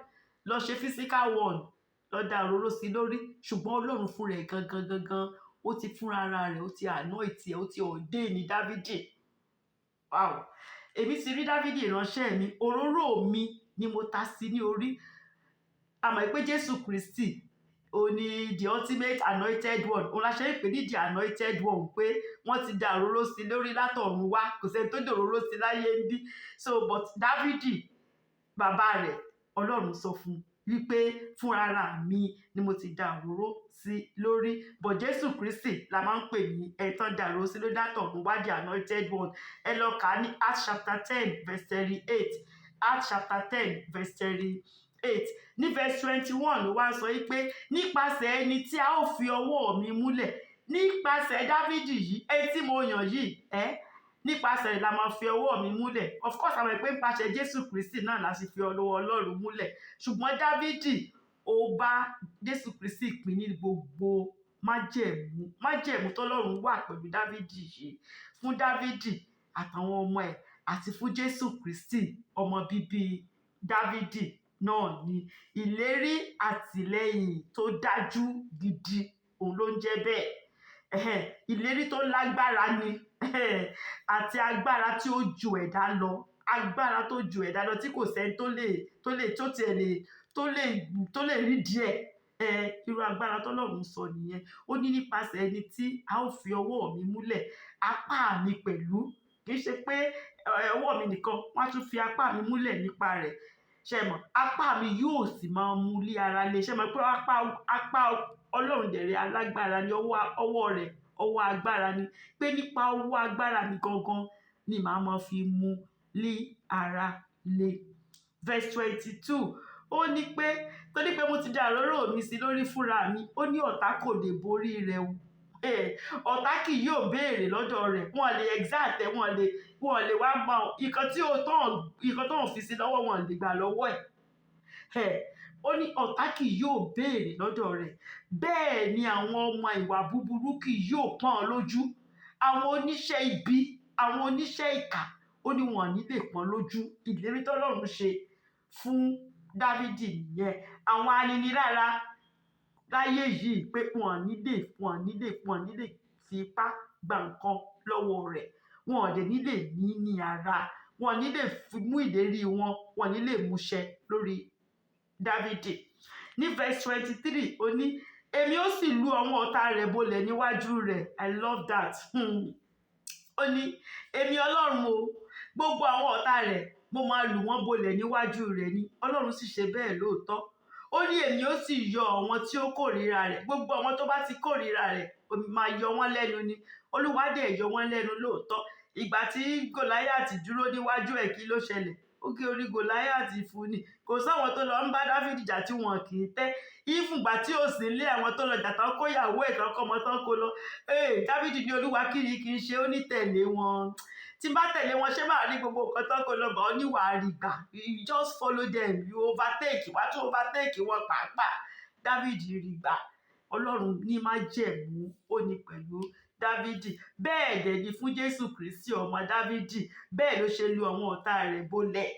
lọ ṣe physical one, lọ da òróró sí lórí, ṣùgbọ́n Ọlọ́run fúnra ẹ̀ gangan ó ti fúnra ara rẹ̀, ó ti anoint ẹ̀, ó ti ordain ní Dáfídì. Wow. Èmi ti rí Dáfídì ìránṣẹ́ mi, òróró mi ni mo ta sí ní orí. A mọ̀ pé Jésù Kristi ó ní the ultimate anointed one. Òun la ṣe ń pè ní the anointed one, pé wọ́n ti da òróró sí lórí látọ̀run wá, kò sẹ́ni tó da òróró sí láyé ń bí. So but Dáfídì bàbá rẹ̀, Ọlọ́run sọ fún wípé fún ara mi ni mo ti da òróró sí lórí. But Jésù Kristi la máa ń pè ní ẹ̀tàn da òróró sí lórí látọ̀run wá, the anointed one. Ẹ lọ kà á ní Acts chapter 10 verse 38. Acts chapter 10 verse 38. Ní verse 21 ló wá sọ wípé nípasẹ̀ ẹni tí a ó fi ọwọ́ mi múlẹ̀, nípasẹ̀ Dáfídì yìí, ẹni tí mo yàn yìí, nípasẹ̀ la máa fi ọwọ́ mi múlẹ̀. Of course àwọn pé nípasẹ̀ Jésù Kristi náà la sì fi ọwọ́ Ọlọ́run múlẹ̀. Ṣùgbọ́n Dáfídì ó bá Jésù Kristi pín ní gbogbo májẹ̀mú tọ́lọ́run wà pẹ̀lú Dáfídì yìí, fún Dáfídì àtàwọn ọmọ ẹ̀, àti fún Jésù Kristi ọmọ bíbí Dáfídì náà ni. Ìlérí àtìlẹ́yìn tó dájú gidi òun ló ń jẹ́ bẹ́ẹ̀. Ìlérí tó lágbára ni, àti agbára tí ó ju ẹ̀dá lọ, agbára tó ju ẹ̀dá lọ, tí kò sẹ́ni tó lè rí díẹ̀. Irú agbára tọ́lọ́run sọ nìyẹn. Ó ní nípasẹ̀ ẹni tí a ó fi ọwọ́ mi múlẹ̀, apá mi pẹ̀lú. Kì í ṣe pé ọwọ́ mi nìkan, wọ́n á tún fi apá mi múlẹ̀ nípa rẹ̀. Ṣé mọ̀? Apá mi yóò sì máa mú lé ara lé. Ṣé mọ̀ pé apá Ọlọ́run dẹ̀rẹ̀ alágbára ni, ọwọ́ rẹ̀ ọwọ́ agbára ni, pé nípa ọwọ́ agbára mi gangan ni màá máa fi mú lé ara lé. Verse 22 ó ní pé torí pé mo ti da òróró mi sí lórí fúnra mi, ó ní ọ̀tá kò lè borí rẹ̀ o. Ọ̀tá kì yóò béèrè lọ́dọ̀ rẹ̀, wọ́n lè exact ẹ̀, wọ́n lè wá mọ nǹkan tó ń fi sí lọ́wọ́, wọn lè gbà lọ́wọ́ ẹ̀. Ó ní ọ̀tá kì yóò béèrè lọ́dọ̀ rẹ̀, bẹ́ẹ̀ ni àwọn ọmọ ìwà búburú kì yóò pọ́n ọ lójú. Àwọn oníṣẹ́ ibi, àwọn oníṣẹ́ ìkà, ó ní wọn ní lè pọ́n lójú. Ìlérí tọ́lọ́run ṣe fún Dáfídì nìyẹn. Àwọn aninilára láyé yìí pé wọn ní lè fi ipá gba nǹkan lọ́wọ́ rẹ̀, wọn ní lè ní ara, wọn ní lè mú ìlérí wọn ní lè múṣẹ lórí Dáfídì. Ní verse 23 ó ní èmi ó sì lu àwọn ọ̀tá rẹ̀ bolẹ̀ níwájú rẹ̀. I love that. Ó ní èmi Ọlọ́run o, gbogbo àwọn ọ̀tá rẹ̀ mo máa lù wọ́n bolẹ̀ níwájú rẹ̀ ni. Ọlọ́run sì ṣe bẹ́ẹ̀ lóòótọ́. Ó ní èmi ó sì yọ àwọn tí ó kórìíra rẹ̀, gbogbo àwọn tó bá ti kórìíra rẹ̀ máa yọ wọ́n lẹ́nu ni. Olúwa dẹ̀ yọ wọ́n lẹ́nu lóòótọ́. Ìgbà tí Gòláyátì dúró níwájú ẹ̀, kí ló ṣẹlẹ̀? Ó gé orí Gòláyátì fún ni. Kò sáwọn tó lọ ń bá Dáfídì jà tí wọn kì í tẹ́. Ìfúngbà tí ó sì lé àwọn tó lọ jà tán kó ìyàwó ẹ̀ tán kọ́mọ tán kó lọ. Dáfídì ní Olúwa kí ni kì í ṣe, ó ní tẹ̀lé wọn. Tí n bá tẹ̀lé wọn, ṣé máa rí gbogbo nǹkan tán kó lọ, bá ọ níwàá rí gbà. You just follow them, you overtake, wá tún overtake wọn pàápàá. Dáfídì rí gbà. Ọlọ́run ní májẹ̀mú ó ní pẹ̀lú Dáfídì. Bẹ́ẹ̀ dẹ̀ ni fún Jésù Kristi ọmọ Dáfídì. Bẹ́ẹ̀ ló ṣe lu àwọn ọ̀tá rẹ̀ bolẹ̀.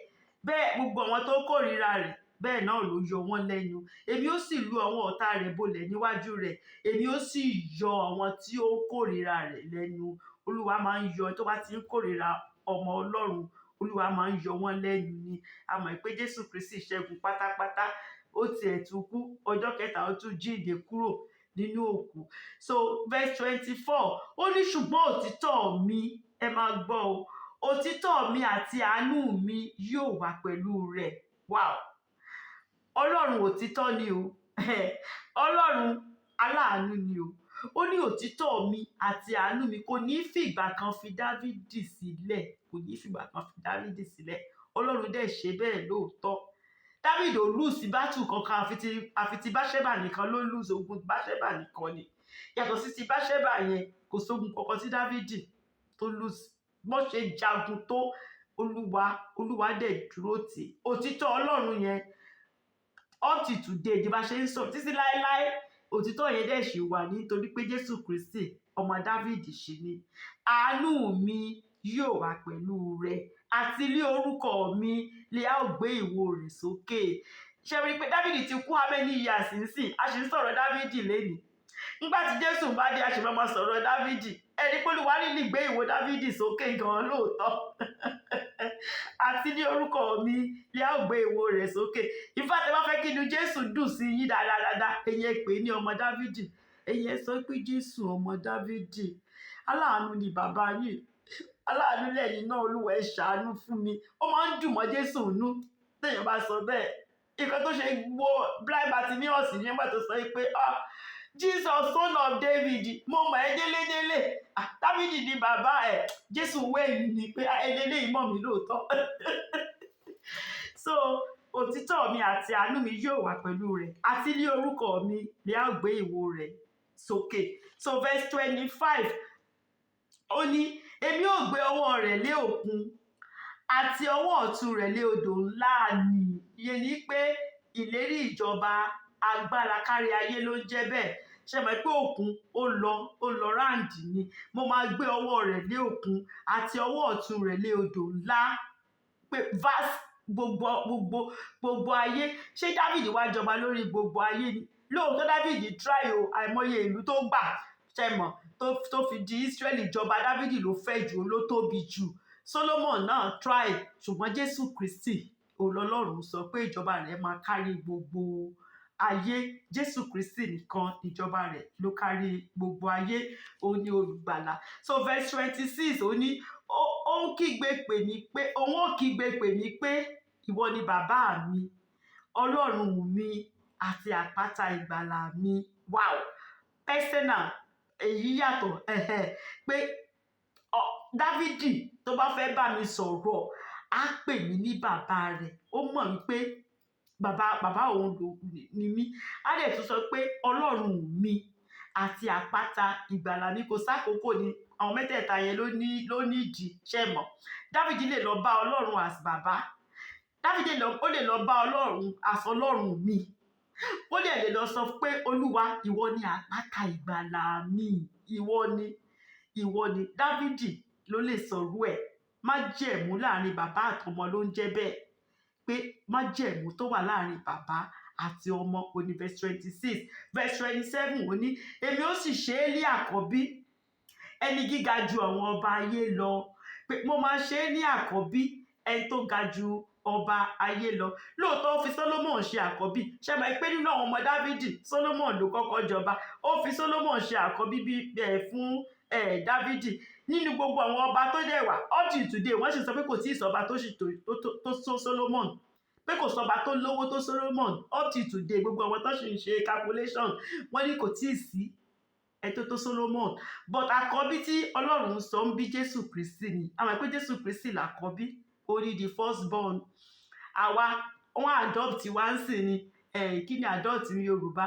Bẹ́ẹ̀ gbogbo àwọn tó kórìíra rẹ̀, bẹ́ẹ̀ náà ló yọ wọ́n lẹ́nu. Èmi ó sì lu àwọn ọ̀tá rẹ̀ bolẹ̀ níwájú rẹ̀. Èmi ó sì yọ àwọn tí ó kórìíra rẹ̀ lẹ́nu. olúwa máa ń yọ tó bá ti ń kórìíra ọmọ ọlọ́run, olúwa máa ń yọ wọ́n lẹ́nu ni. A mọ̀ pé jésù kristi ṣẹ́gun pátápátá, ó tiẹ̀ tún kú ọjọ́ kẹta ó tún jíǹde kúrò nínú òkú. So verse 24 ó ní ṣùgbọ́n òtítọ́ mi, ẹ máa gbọ́ o, òtítọ́ mi àti àánú mi yóò wà pẹ̀lú rẹ̀. Wow, ọlọ́run òtítọ́ ni o ọlọ́run aláàánú ni o. Ó ní òtítọ́ mi àti àánú mi kò ní fìgbà kan fi dávidi sílẹ̀, kò ní fìgbà kan fi dávidi sílẹ̀. Ọlọ́run dẹ̀ ṣe bẹ́ẹ̀ lóòótọ́. David ò lùsì bátù kankan àfi ti báṣẹ́bà nìkan ló lùsì, ogun báṣẹ́bà nìkan ni. Yàtọ̀ sí ti báṣẹ́bà yẹn kò sógun kankan tí dávidi tó lùsì. Bọ́n ṣe jagun tó, olúwa dẹ̀ dúró tì. Òtítọ́ ọlọ́run yẹn up to today di bá ṣe ń sọ títí láéláé, òtítọ́ yẹn dẹ̀ ṣì wà nítorí pé jésù kristi ọmọ dávidi ṣì ni. Àánú mi yóò wà pẹ̀lú rẹ àti ilé orúkọ mi lè á gbé ìwo rẹ̀ sókè. Ṣé rí i pé dávidi ti kú how many years nísìn, a sì ń sọ̀rọ̀ dávidi lénìí. Nígbà tí jésù bá dé a sì máa sọ̀rọ̀ dávidi. Ẹni pé olúwa nílì gbé ìwo dávidi sókè gan-an lóòótọ́ àti ní orúkọ mi lè á gbé ìwo rẹ̀ sókè. In fact, ẹ bá fẹ́ kí inú jésù dùn sí yín dáadáa, ẹ̀yin pè ní ọmọ dávidi, ẹ̀yin sọ pé jésù ọmọ dávidi. Aláàánú ni bàbá yín, aláàánú lẹ́yìn náà, olúwa ẹ ṣàánú fún mi. Ó máa ń dùn mọ́ jésù nú téèyàn bá sọ bẹ́ẹ̀. Nǹkan tó ṣe wo blind Bartimaeus nígbà tó sọ pé Jesus son of David, mo mọ̀ ẹ́ délédélé, dávidi ni bàbá ẹ̀, jésù wẹ̀yìn ni pé eléyìí mọ̀ mí lóòótọ́. So òtítọ́ mi àti àánú mi yóò wà pẹ̀lú rẹ̀ àti ní orúkọ mi lè á gbé ìwo rẹ̀ sókè. So verse 25 ó ní èmi ò gbé ọwọ́ rẹ̀ lé òkun àti ọwọ́ ọ̀tún rẹ̀ lé odò ńlá ni. Ìyẹn ni pé ìlérí ìjọba agbára kárí ayé ló ń jẹ́ bẹ́ẹ̀. Ṣé mọ̀ pé òkun ó lọ ráǹdì ni. Mo máa gbé ọwọ́ rẹ̀ lé òkun àti ọwọ́ ọ̀tún rẹ̀ lé odò ńlá. Pé vast gbogbo ayé. Ṣé dávidi wá jọba lórí gbogbo ayé ni? Lóòótọ́ dávidi try o, àìmọye ìlú tó gbà, ṣé mọ̀, tó fi di israeli jọba. Dávidi ló fẹ́ jù, ló tóbi jù. Solomon náà try, ṣùgbọ́n jésù kristi olọ́lọ́run sọ pé ìjọba rẹ̀ máa kárí gbogbo ayé. Jésù kristi nìkan ìjọba rẹ̀ ló kárí gbogbo ayé, òun ni olùgbàlà. So verse 26 ó ní ó ń kígbe pè mí pé òun ó kígbe pè mí pé ìwọ ni bàbá mi, ọlọ́run mi àti àpáta ìgbàlà mi. Wow, personal, èyí yàtọ̀ pé dávidi tó bá fẹ́ bá mi sọ̀rọ̀ á pè mí ní bàbá rẹ̀. Ó mọ̀ wípé bàbá òun ni mí. Á dẹ̀ tún sọ pé ọlọ́run mi àti àpáta ìgbàlà mi. Kò sákòókò ni àwọn mẹ́tẹ̀ẹ̀ta yẹn ló nídìí, ṣé mọ̀. Dávidi lè lọ bá ọlọ́run as bàbá, dávidi ó lè lọ bá ọlọ́run as ọlọ́run mi, ó lè lọ sọ pé olúwa ìwọ ni àpáta ìgbàlà mi, ìwọ ni. Dávidi ló lè sọ̀rọ̀ ẹ̀. Májẹ̀mú láàrin bàbá àtọmọ ló ń jẹ́ bẹ́ẹ̀. Pé májẹ̀mú tó wà láàrin bàbá àti ọmọ. Òní verse 26. Verse 27 ó ní èmi ó sì ṣe é ní àkọ́bí, ẹni gíga ju àwọn ọba ayé lọ. Pé mo máa ṣe é ní àkọ́bí, ẹni tó ga ju ọba ayé lọ. Lóòótọ́ ó fi Solomon ṣe àkọ́bí. Ṣé mọ̀ pé nínú àwọn ọmọ dávidi Solomon ló kọ́kọ́ jọba. Ó fi Solomon ṣe àkọ́bí fún dávidi. Nínú gbogbo àwọn ọba tó dẹ̀ wà up till today, wọ́n sì sọ pé kò tí ì sọba tó Solomon, pé kò sọba tó lówó tó Solomon. Up till today gbogbo àwọn tó sì ń ṣe calculation wọ́n ní kò tí ì sí ẹ̀tọ́ tó Solomon. But àkọ́bí tí ọlọ́run sọ ń bí jésù kristi ni. A mọ̀ pé jésù kristi làkọ́bí, ó ní the first born. Àwa wọ́n adopt wá ń sìn ni. Kí ni adopt ní yorùbá?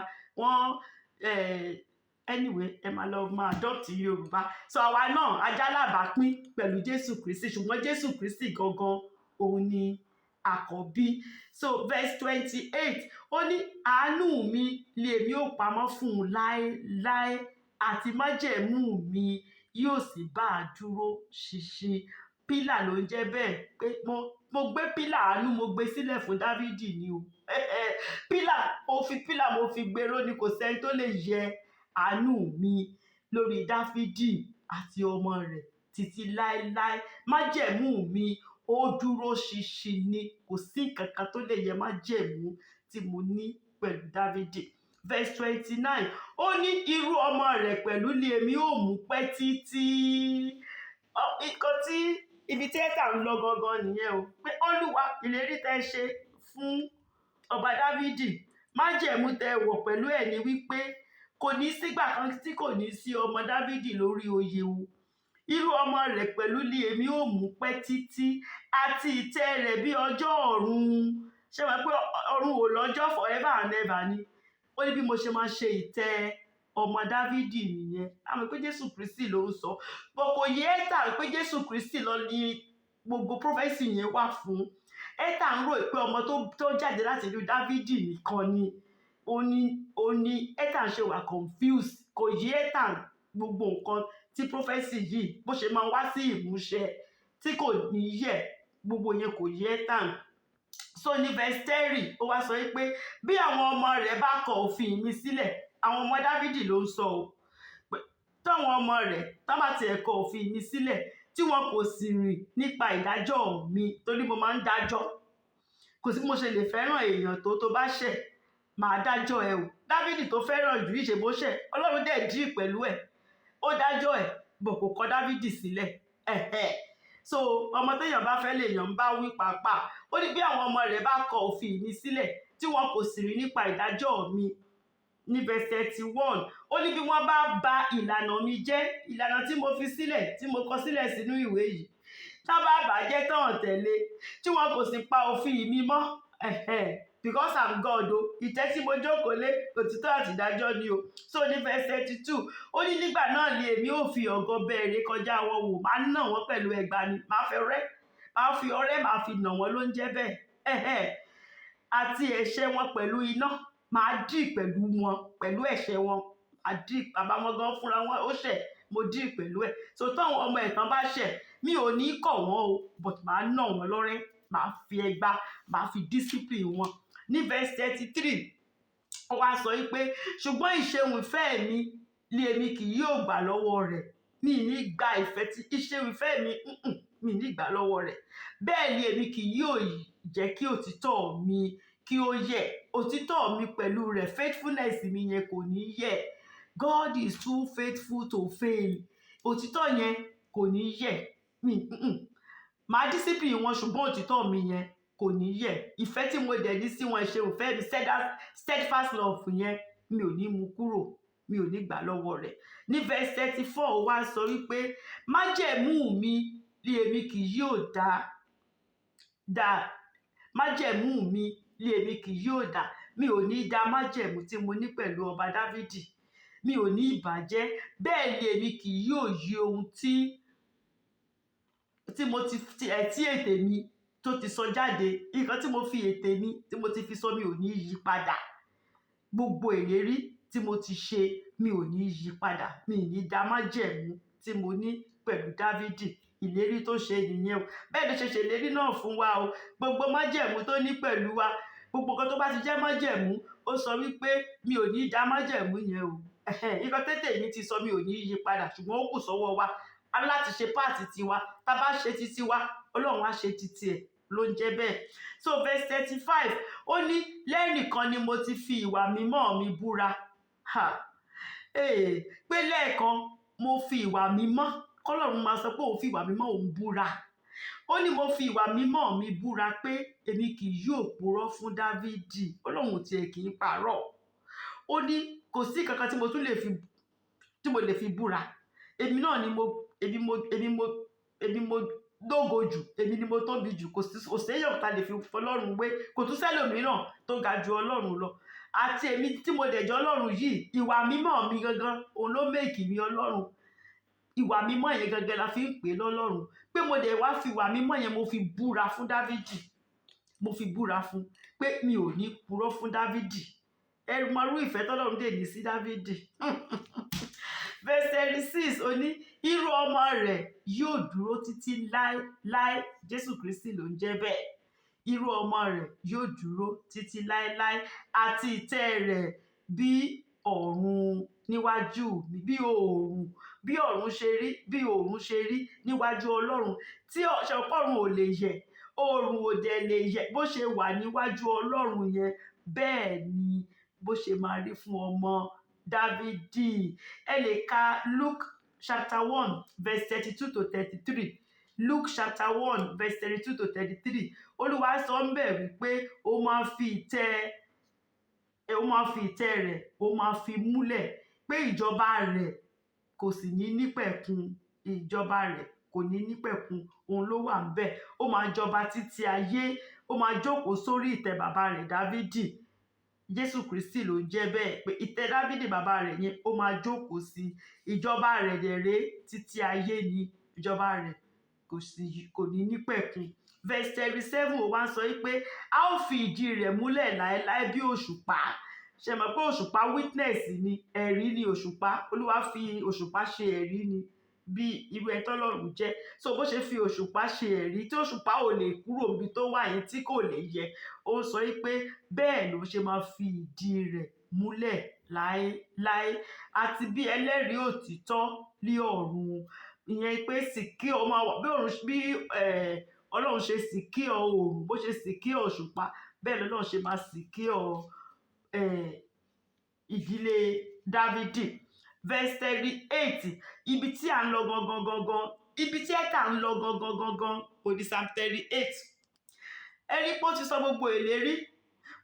Anyway, ẹ máa lọ máa adopt yorùbá. So àwa náà ajálàbápín pẹ̀lú jésù kristi, ṣùgbọ́n jésù kristi gangan òun ni àkọ́bí. So verse 28 ó ní àánú mi lèmi ó pamọ́ fún un láéláé àti májẹ̀mú mi yóò sì bá a dúró ṣinṣin. Pílà ló ń jẹ́ bẹ́ẹ̀. Pé mo gbé pílà àánú mo gbé sílẹ̀ fún dávidi ni o. Pílà mo fi gbèrò ni, kò sẹ́ni tó lè yẹ àánú mi lórí dávidi. àti ọmọ rẹ̀ títí láéláé. Májẹ̀mú mi ó dúró ṣinṣin ni, kò sí nǹkan kan tó lè yẹ májẹ̀mú tí mo ní pẹ̀lú Dávidi. Verse 29, ó ní irú ọmọ rẹ̀ pẹ̀lú ni èmi ó mú pẹ́ títí. Nǹkan tí ibi tí ẹ̀ka ń lọ gangan nìyẹn o, pé Olúwa ìlérí tẹ́ ṣe fún ọba Dávidi, májẹ̀mú tẹ́ wọ̀ pẹ̀lú ẹ̀ ni wípé kò ní sígbà kan tí kò ní sí ọmọ Dávidi lórí oyè o. Irú ọmọ rẹ̀ pẹ̀lú ni èmi ó mú pẹ́ títí, àti ìtẹ́ rẹ̀ bí ọjọ́ ọ̀run. Ṣé wàá pé ọ̀run ò lọ́jọ́ forever and ever ni? Ó ní bí mo ṣe máa ṣe ìtẹ́ ọmọ Dávidi nìyẹn. Àmọ́ pé Jésù Kristi ló ń sọ, bọ̀ kò yé Ẹ́tà pé Jésù Kristi lọ ní gbogbo prophecy yẹn wà fún. Ẹ́tà ń rò pé ọmọ tó jáde láti ìlú Dávidi nìkan ni. Ó ní Ẹ́tà ṣe wà confused, kò yé Ẹ́tà gbogbo nǹkan tí prophecy yìí bó ṣe máa wá sí ìmúṣẹ tí kò ní yẹ, gbogbo yẹn kò yé Ẹ́tà. So ní verse 30 ó wá sọ pé bí àwọn ọmọ rẹ̀ bá kọ òfin mi sílẹ̀, àwọn ọmọ Dávidi ló ń sọ o, táwọn ọmọ rẹ̀ tá bá tiẹ̀ kọ òfin mi sílẹ̀ tí wọn kò sì rìn nípa ìdájọ́ mi, torí mo máa ń dájọ́, kò sí mo ṣe lè fẹ́ràn èèyàn tó bá ṣẹ̀, màá dájọ́ ẹ o. Dávidi tó fẹ́ràn jù ìṣe bó ṣẹ̀, Ọlọ́run dẹ̀ dí pẹ̀lú ẹ̀, ó dájọ́ ẹ̀, bọ̀ kò kọ Dávidi sílẹ̀. So ọmọ téèyàn bá fẹ́ lèèyàn bá wí pàápàá. Ó ní bí àwọn ọmọ rẹ̀ bá kọ òfin mi sílẹ̀ tí wọn kò sì rìn nípa ìdájọ́ mi. Ní verse 31, ó ní bí wọ́n bá ba ìlànà mi jẹ́, ìlànà tí mo fi sílẹ̀, tí mo kọ sílẹ̀ sínú ìwé yìí, tá bá bàjẹ́ tán tẹ̀lé, tí wọn kò sì pa òfin mi mọ́, because I'm God o, ìtẹ́ tí mo jókòó lé òtítọ́ àti ìdájọ́ ni o. So ní verse 32, ó ní nígbà náà ni èmi ò fi ọ̀gọ bẹ̀rẹ̀ kọjá wọn wò, máa nà wọ́n pẹ̀lú ẹgba ni, máa fi ọ̀rẹ́ máa fi nà wọ́n ló ń jẹ́ bẹ́ẹ̀. Àti ẹ̀ṣẹ̀ wọn pẹ̀lú iná, máa dì pẹ̀lú wọn, pẹ̀lú ẹ̀ṣẹ̀ wọn, máa dì, bàbá wọn gan fúnra wọn ó ṣẹ̀, mo dì pẹ̀lú ẹ̀. So táwọn ọmọ ẹ̀tàn bá ṣẹ̀, mi ò ní kọ̀ wọ́n o, but máa nà wọ́n lọ́rẹ́, máa fi ẹgba, máa fi discipline wọn. Ní verse 33, ó wá sọ pé ṣùgbọ́n ìṣeun ìfẹ́ mi ni èmi kì yóò gbà lọ́wọ́ rẹ̀. Mi ní gba ìfẹ́ tí ìṣeun ìfẹ́ mi ní gbà lọ́wọ́ rẹ̀. Bẹ́ẹ̀ ni èmi kì yóò jẹ́ kí òtítọ́ mi kí ó yẹ̀. Òtítọ́ mi pẹ̀lú rẹ̀, faithfulness mi yẹn kò ní yẹ̀. God is too faithful to fail. Òtítọ́ yẹn kò ní yẹ̀. Màá discipline wọn ṣùgbọ́n òtítọ́ mi yẹn kò ní yẹ̀. Ìfẹ́ tí mo dẹ̀ ní sí wọn, ìṣeun ìfẹ́ mi, steadfast love yẹn, mi ò ní mú kúrò, mi ò ní gbà lọ́wọ́ rẹ̀. Ní verse 34 ó wá sọ wípé májẹ̀mú mi ni èmi kì yóò dá. Májẹ̀mú mi ni èmi kì yóò dá. Mi ò ní dá májẹ̀mú tí mo ní pẹ̀lú ọba Dávidi. Mi ò ní ìbàjẹ́. Bẹ́ẹ̀ ni èmi kì yóò yí ohun tí ètè mi tó ti sọ jáde. Nǹkan tí mo fi ètè mi tí mo ti fi sọ, mi ò ní yí padà. Gbogbo ìlérí tí mo ti ṣe, mi ò ní yí padà. Mi ò ní dá májẹ̀mú tí mo ní pẹ̀lú Dávidi. Ìlérí tó ṣe nìyẹn o. Bẹ́ẹ̀ ló ṣe ṣèlérí náà fún wa o. Gbogbo májẹ̀mú tó ní pẹ̀lú wa, gbogbo nǹkan tó bá ti jẹ́ májẹ̀mú, ó sọ wípé mi ò ní dá májẹ̀mú yẹn o. Nǹkan tètè mi ti sọ, mi ò ní yí padà, ṣùgbọ́n ó kù sọ́wọ́ wa láti ṣe páàtì tiwa. Tá bá ṣe titi wa, Ọlọ́run á ṣe titi ẹ̀, ló ń jẹ́ bẹ́ẹ̀. So verse 35, ó ní lẹ́nìkan ni mo ti fi ìwà mímọ́ mi búra. Pé lẹ́ẹ̀kan mo fi ìwà mímọ́, k'Ọlọ́run máa sọ pé òun fi ìwà mímọ́ òun búra. Ó ní mo fi ìwà mímọ́ mi búra pé èmi kì yóò purọ́ fún Dávidi. Ọlọ́run tiẹ̀ kì í parọ́. Ó ní kò sí kankan tí mo lè fi búra. Èmi náà ni mo lógo jù, èmi ni mo tóbi jù, kò séèyàn tá lè fi Ọlọ́run wé, kò tún sẹ́lòmíràn tó ga ju Ọlọ́run lọ. Àti èmi tí mo dẹ̀ jọ Ọlọ́run yìí, ìwà mímọ́ mi gangan òun ló make mi Ọlọ́run. Ìwà mímọ́ yẹn gangan la fi ń pè lọ́lọ́run. Pé mo dẹ̀ wá fi ìwà mímọ́ yẹn mo fi búra fún Dávidi. Mo fi búra fún pé mi ò ní purọ́ fún Dávidi. Ẹ mọ irú ìfẹ́ tọ́lọ́run dè ní sí Dávidi. Verse 36, ó ní irú ọmọ rẹ̀ yóò dúró títí láéláé. Jésù Kristi ló ń jẹ́ bẹ́ẹ̀. Irú ọmọ rẹ̀ yóò dúró títí láéláé, àti ìtẹ́ rẹ̀ bí ọ̀run níwájú mi bí oòrùn bí ọ̀run ṣe rí bí oòrùn ṣe rí níwájú Ọlọ́run tí ọ̀ṣọ́pọ̀run ò lè yẹ̀ oòrùn ò dẹ̀ lè yẹ̀ bó ṣe wà níwájú Ọlọ́run yẹn bẹ́ẹ̀ ni bó ṣe máa rí fún ọmọ Dávidi. Ẹ lè ka Luke chapter 1 verse 32 to 33. Luke chapter 1 verse 32 to 33. Olúwa sọ ń bẹ̀ wípé ó máa fi ìtẹ́ rẹ̀ ó máa fi múlẹ̀ pé ìjọba rẹ̀ kò sì ní nípẹ̀kun ìjọba rẹ̀ kò ní nípẹ̀kun òun ló wà ńbẹ̀ ó máa jọba títí ayé ó máa jókòó sórí ìtẹ́ bàbá rẹ̀ Dávidi Jésù Kristi ló ń jẹ́ bẹ́ẹ̀ pé ìtẹ́ Dávidi bàbá rẹ̀ yẹn ó máa jókòó sí ìjọba rẹ̀ dẹ̀rẹ́ títí ayé ni ìjọba rẹ̀ kò ní nípẹ̀kun. Verse 37 ó wá ń sọ pé a ó fi ìdí rẹ̀ múlẹ̀ láéláé bí òṣùpá ṣe mọ̀ pé òṣùpá witness ni ẹ̀rí ni òṣùpá Olúwa fi òṣùpá ṣe ẹ̀rí ni bí irú ẹ̀ tọ́lọ́run jẹ́ so bó ṣe fi òṣùpá ṣe ẹ̀rí tí òṣùpá ò lè kúrò níbi tó wà yẹn tí kò lè yẹ ó sọ pé bẹ́ẹ̀ ló ṣe máa fi ìdí rẹ̀ múlẹ̀ láéláé àti bí ẹlẹ́rìí òtítọ́ ní ọ̀run ìyẹn pé sìkí ọmọ bí Ọlọ́run ṣe sìkí oòrùn bó ṣe sìkí òṣùpá bẹ́ẹ̀ lọ́lọ́run ṣe máa sìkí ìdílé Dávidi. Verse 38 ibi tí à ń lọ gangan ibi tí ẹ̀ka ń lọ gangan kò di Psalm 38 ẹni pé ó ti sọ gbogbo ìlérí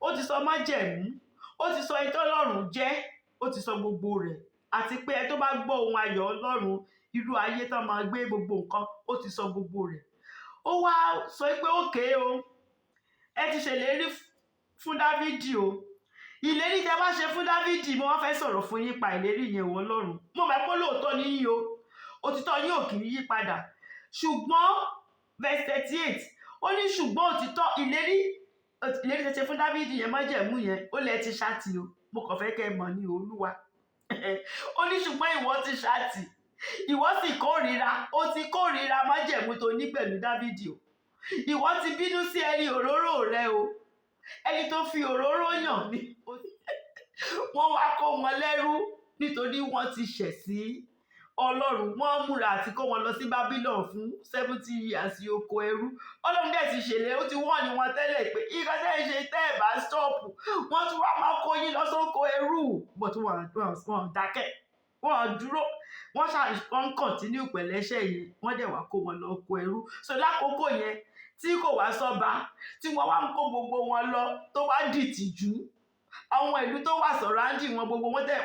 ó ti sọ májẹ̀mú ó ti sọ ẹni tọ́lọ́run jẹ́ ó ti sọ gbogbo rẹ̀ àti pé ẹ tó bá gbọ́ ohun ayọ̀ Ọlọ́run irú ayé tó máa gbé gbogbo nǹkan ó ti sọ gbogbo rẹ̀ ó wá sọ pé òkè o ẹ ti ṣèlérí fún Dávidi o ìlérí tẹ́ bá ṣe fún Dávidi mo wá fẹ́ sọ̀rọ̀ fún yín pa ìlérí yẹn wọ Ọlọ́run mo mọ̀ pé lóòótọ́ ní yín o òtítọ́ yín ò kì í yí padà ṣùgbọ́n verse 38 ó ní ṣùgbọ́n òtítọ́ ìlérí tẹ́ ṣe fún Dávidi yẹn májẹ̀mú yẹn ó lẹ ti ṣáàtì o mo kàn fẹ́ kẹ́ ẹ mọ̀ ní Olúwa ó ní ṣùgbọ́n ìwọ ti ṣáàtì ìwọ sì kórìíra ó ti kórìíra májẹ̀mú tó ní pẹ̀lú Dávidi o ìwọ ti bínú sí ẹni òróró rẹ o ẹni tó fi òróró yàn ní wọ́n wá kó wọn lẹ́rú nítorí wọ́n ti ṣẹ̀ sí Ọlọ́run wọ́n múra àti kó wọn lọ sí Babylon fún 70 years oko ẹrú Ọlọ́run dẹ̀ ti ṣèlérí ó ti wọ́n ní wọn tẹ́lẹ̀ pé ìgbà tẹ́ ẹ ṣe tẹ́ ẹ bá stọ́ọ̀pù wọ́n tún wá máa kó yín lọ sóko ẹrú but wọ́n dákẹ́ wọ́n dúró wọ́n kọ̀ntínú pẹ̀lẹ́ṣẹ̀ yìí wọ́n dẹ̀ wá kó wọn lọ oko ẹrú so lákòókò yẹn tí kò wá sọ́ba tí wọ́n wá ń kó gbogbo wọn lọ tó wá dìtìjú àwọn ìlú tó wà sọ̀ráǹdì wọn gbogbo wọ́n dẹ̀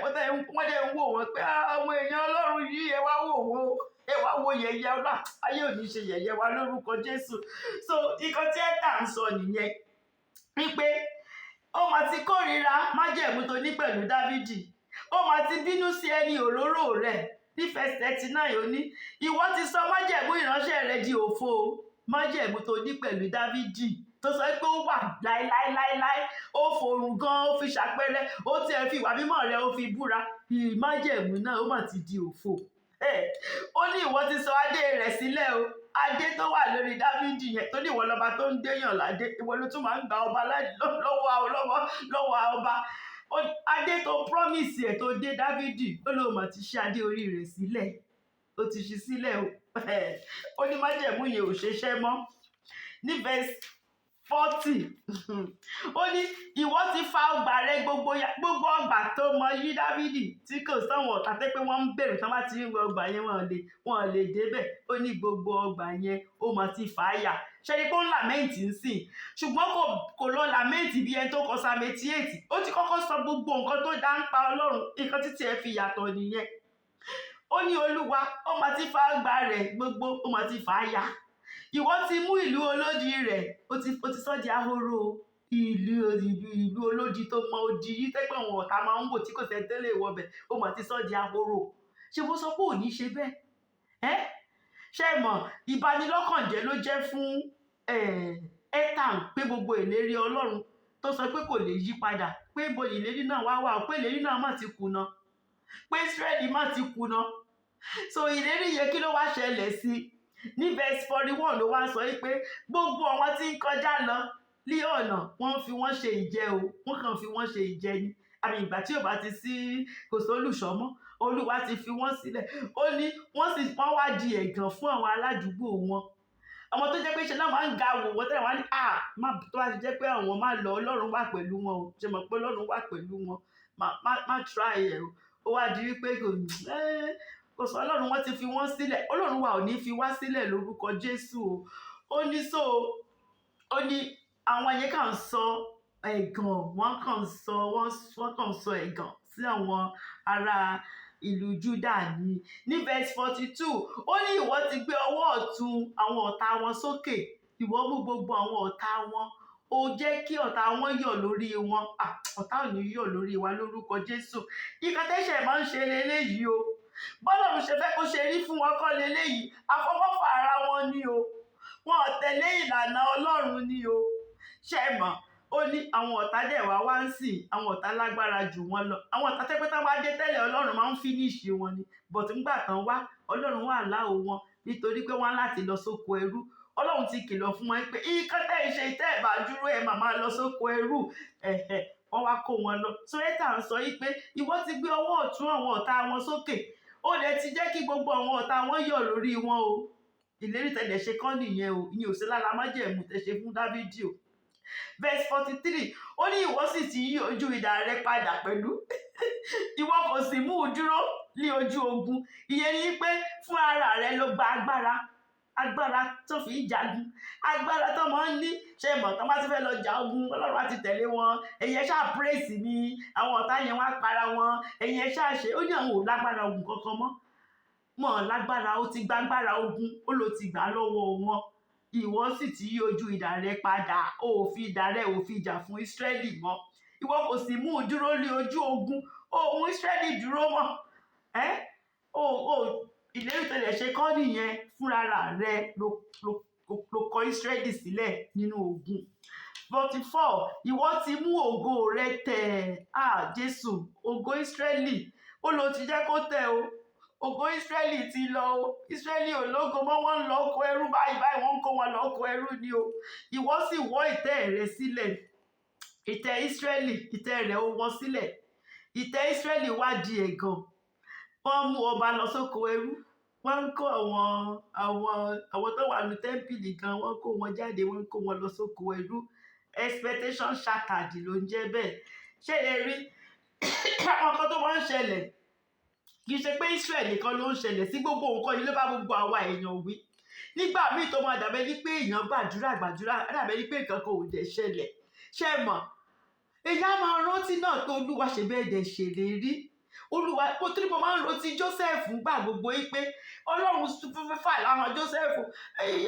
ń wò wọ́n pé àwọn èèyàn Ọlọ́run yìí ẹ wá wò wọ́n ẹ wá wo yẹ̀yẹ́ ọlá ayé ò ní ṣe yẹ̀yẹ́ wa lórúkọ Jésù so nǹkan tí ẹ̀ka ń sọ nìyẹn wípé ó máa ti kórìíra májẹ̀mú tó ní pẹ̀lú Dávidi ó máa ti bínú sí ẹni òróró rẹ̀ ní verse 39 ó ní ìwọ ti sọ májẹ̀mú ìránṣẹ́ rẹ di òfo májẹ̀mú tó ní pẹ̀lú Dávidi tó sọ pé ó wà láéláéláé ó forùn gan ó fi ṣàpẹẹrẹ ó tiẹ̀ fi ìwà mímọ́ rẹ̀ ó fi búra májẹ̀mú náà ó mà ti di òfo ó ní ìwọ ti sọ adé rẹ̀ sílẹ̀ o adé tó wà lórí Dávidi yẹn tó ní ìwọ lọ́ba tó ń déyàn ládé ìwọ ló tún máa ń gba ọba lọ́wọ́ ọba adé tó promise ẹ̀ tó dé Dávidi ó lóun mà ti ṣe adé orí rẹ̀ sílẹ̀ ó ti ṣí sílẹ̀ o ó ní májẹ̀mú yẹn ò ṣeṣẹ́ mọ́ ní verse 40 ó ní ìwọ ti fa ọgbà rẹ gbogbo ọgbà tó mọ yí Dávidi tí kò sọ̀wọ́n ọ̀tá tẹ́ pé wọ́n ń bèrè tán bá ti rí ọgbà yẹn wọ́n lè débẹ̀ ó ní gbogbo ọgbà yẹn ó mọ̀ ti fà á yà ṣẹ́ni pé ó ń làmẹ́ǹtì ń sìn ṣùgbọ́n kò lọ làmẹ́ǹtì bí ẹni tó kọ Psalm 88 ó ti kọ́kọ́ sọ gbogbo nǹkan tó dá ń pa Ọlọ́run nǹkan títí ẹ fi yàtọ̀ nìyẹn ó ní Olúwa ó mọ̀ ti fa ọgbà rẹ̀ gbogbo ó mọ̀ ti fà á yà ìwọ ti mú ìlú olódi rẹ̀ ó ti sọ di ahoro ìlú olódi tó mọ odi yìí tẹ́gbọ̀n wọn ọ̀tá máa ń wò tí kò sẹ́ tẹ́lẹ̀ ìwọ̀bẹ̀ ó mọ̀ ti sọ di ahoro ṣé bó sọ pé ò ní ṣe bẹ́ẹ̀ ṣe mọ̀ ìbanilọ́kànjẹ́ ló jẹ́ fún Étàn pé gbogbo ìlérí Ọlọ́run tó sọ pé kò lè yí padà pé ibo ìlérí náà wá pé ìlérí náà má ti kùnà pé Ísírẹ́lì má ti kùnà so ìlérí yẹn kí ló wá ṣẹlẹ̀ sí ní verse 41 ló wá sọ pé gbogbo àwọn tí ń kọjá lọ ní ọ̀nà wọ́n fi wọ́n ṣe ìjẹ o wọ́n kàn fi wọ́n ṣe ìjẹ ni àmì ìgbà tí ò bá ti sí kò sólùṣọ́ mọ́ Olúwa ti fi wọ́n sílẹ̀ ó ní wọ́n wá di ẹ̀gàn fún àwọn aládùúgbò wọn àwọn tó jẹ́ pé ṣe náà máa ń ga wò wọ́n tẹ́lẹ̀ wá ní má tó bá ti jẹ́ pé àwọn máa lọ Ọlọ́run wà pẹ̀lú wọn o ṣe mọ̀ pé Ọlọ́run wà pẹ̀lú wọn má try ẹ̀ o ó wá di wípé kò sọ Ọlọ́run wọ́n ti fi wọ́n sílẹ̀ Ọlọ́run wa ò ní fi wá sílẹ̀ lórúkọ Jésù o ó ní àwọn yẹn kàn sọ ẹ̀gàn wọ́n kàn sọ ẹ̀gàn sí àwọn ará ìlú Júdà ní verse 42 ó ní ìwọ ti gbé ọwọ́ ọ̀tún àwọn ọ̀tá wọn sókè ìwọ mú gbogbo àwọn ọ̀tá wọn ó jẹ́ kí ọ̀tá wọn yọ̀ lórí wọn ọ̀tá ò ní yọ̀ lórí wa lórúkọ Jésù ìkàtẹ́sẹ̀ máa ń ṣe leléyìí o bọ́lọ́run ṣe fẹ́ kó ṣe rí fún wọn kọ́ leléyìí àfọwọ́fà ara wọn ni o wọn ò tẹ̀lé ìlànà Ọlọ́run ni o ṣe mọ̀ ó ní àwọn ọ̀tá dẹ̀ wá ń sìn àwọn ọ̀tá lágbára jù wọn lọ àwọn ọ̀tá tẹ́pẹ́ tán wá dé tẹ́lẹ̀ Ọlọ́run máa ń fínísì wọn ni bọ̀tí ńgbà tán wá Ọlọ́run wà láò wọn nítorí pé wọ́n láti lọ sóko ẹrú Ọlọ́run ti kìlọ̀ fún wọn pé ikán tẹ́ ìṣe ìtẹ́ ìbá dúró ẹ̀ màmá lọ sóko ẹrú wọ́n wá kó wọn lọ sóyẹ́tà ń sọ pé ìwọ ti gbé ọwọ́ ọ̀tún àwọn ọ̀tá wọn sókè ó dẹ̀ ti jẹ́ kí gbogbo àwọn ọ̀tá wọn yọ̀ lórí wọn o ìlérí tẹ̀lẹ̀ ṣe kọ́ nìyẹn o ìyẹn ò sí lára májẹ̀mú tẹ̀ ṣe fún Dáfídì o verse 43 ó ní ìwọ sì ti yí ojú idà rẹ padà pẹ̀lú ìwọ kò sì mú un dúró ní ojú ogun ìyẹn ni pé fún ara rẹ ló gba agbára tó fi ń jagun agbára tó máa ń ní ṣe mọ̀ tó bá ti fẹ́ lọ jà ogun Ọlọ́run á ti tẹ̀lé wọn ẹ̀yin ẹ ṣáà praise ni àwọn ọ̀tá yẹn wá para wọn ẹ̀yin ẹ ṣáà ṣe ó ní àwọn ò lágbára ogun kankan mọ́ lágbára ó ti gbágbára ogun ó ló ti gbà lọ́wọ́ wọn ìwọ sì ti yí ojú idà rẹ padà ó fi idà rẹ ò fi jà fún Ísírẹ́lì mọ́ ìwọ kò sì mú un dúró ní ojú ogun ó mú Ísírẹ́lì dúró mọ́ ìlérí tẹ̀lẹ̀ ṣe kọ́ nìyẹn fúnra rẹ ló kọ Ísírẹ́lì sílẹ̀ nínú ogun 44 ìwọ ti mú ògo rẹ tẹ̀ Jésù ògo Ísírẹ́lì ó ló ti jẹ́ kó tẹ̀ o ògo Ísírẹ́lì ti lọ o Ísírẹ́lì ológo mọ́ wọ́n ń lọ oko ẹrú báyìí wọ́n ń kó wọn lọ oko ẹrú ni o ìwọ sì wọ́ ìtẹ́ rẹ sílẹ̀ ìtẹ́ Ísírẹ́lì ìtẹ́ rẹ̀ ó wọ́ sílẹ̀ ìtẹ́ Ísírẹ́lì wá di ẹ̀gàn wọ́n mú ọba lọ sóko ẹrú wọ́n ń kó àwọn tó wà ní tẹ́ḿpìlì gan wọ́n kó wọn jáde wọ́n ń kó wọn lọ sóko ẹrú expectation shattered ló ń jẹ́ bẹ́ẹ̀ ṣé ẹ rí àwọn kan tó máa ń ṣẹlẹ̀ kì í ṣe pé Israel nìkan ló ń ṣẹlẹ̀ sí gbogbo nǹkan yìí ló bá gbogbo àwa èèyàn wí nígbà míì tó máa dàbẹ́ ní pé èèyàn gbàdúrà dàbẹ́ ní pé nǹkan kan ò dẹ̀ ṣẹlẹ̀ ṣe mọ̀ èyí á máa rántí náà pé Olúwa ṣe bẹ́ẹ̀ dẹ̀ ṣèlérí Olúwa kó tí mo máa ń rántí Joseph gbà gbogbo yìí pé Ọlọ́run fífà láwọn Joseph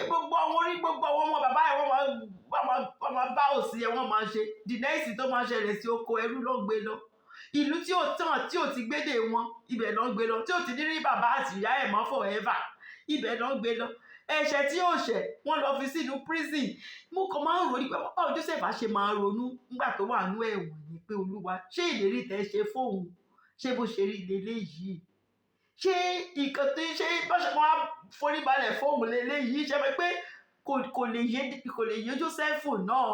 gbogbo àwọn orí gbogbo àwọn ọmọ bàbá ẹ̀ wọ́n máa bá òsì ẹ̀ wọ́n máa ṣe the next tó máa ṣẹlẹ̀ sí oko ẹrú ló gbé lọ ìlú tí ò tán tí ò ti gbédè wọn ibẹ̀ ló ń gbé lọ tí ò ti ní rí bàbá àti ìyá ẹ̀ mọ́ forever ibẹ̀ ló ń gbé lọ ẹ̀ṣẹ̀ tí ò ṣẹ̀ wọ́n lọ fi sínú prison mo kàn máa ń ronú pé báwo Joseph á ṣe máa ronú nígbà tó wà nú ẹ̀wọ̀n ni pé Olúwa ṣé ìlérí tẹ́ ṣe fóun ṣé bó ṣe rí leléyìí ṣé nǹkan tó ṣe bọ́ṣẹ̀ kan á forí balẹ̀ fóun leléyìí ṣe pé kò lè yé Joseph náà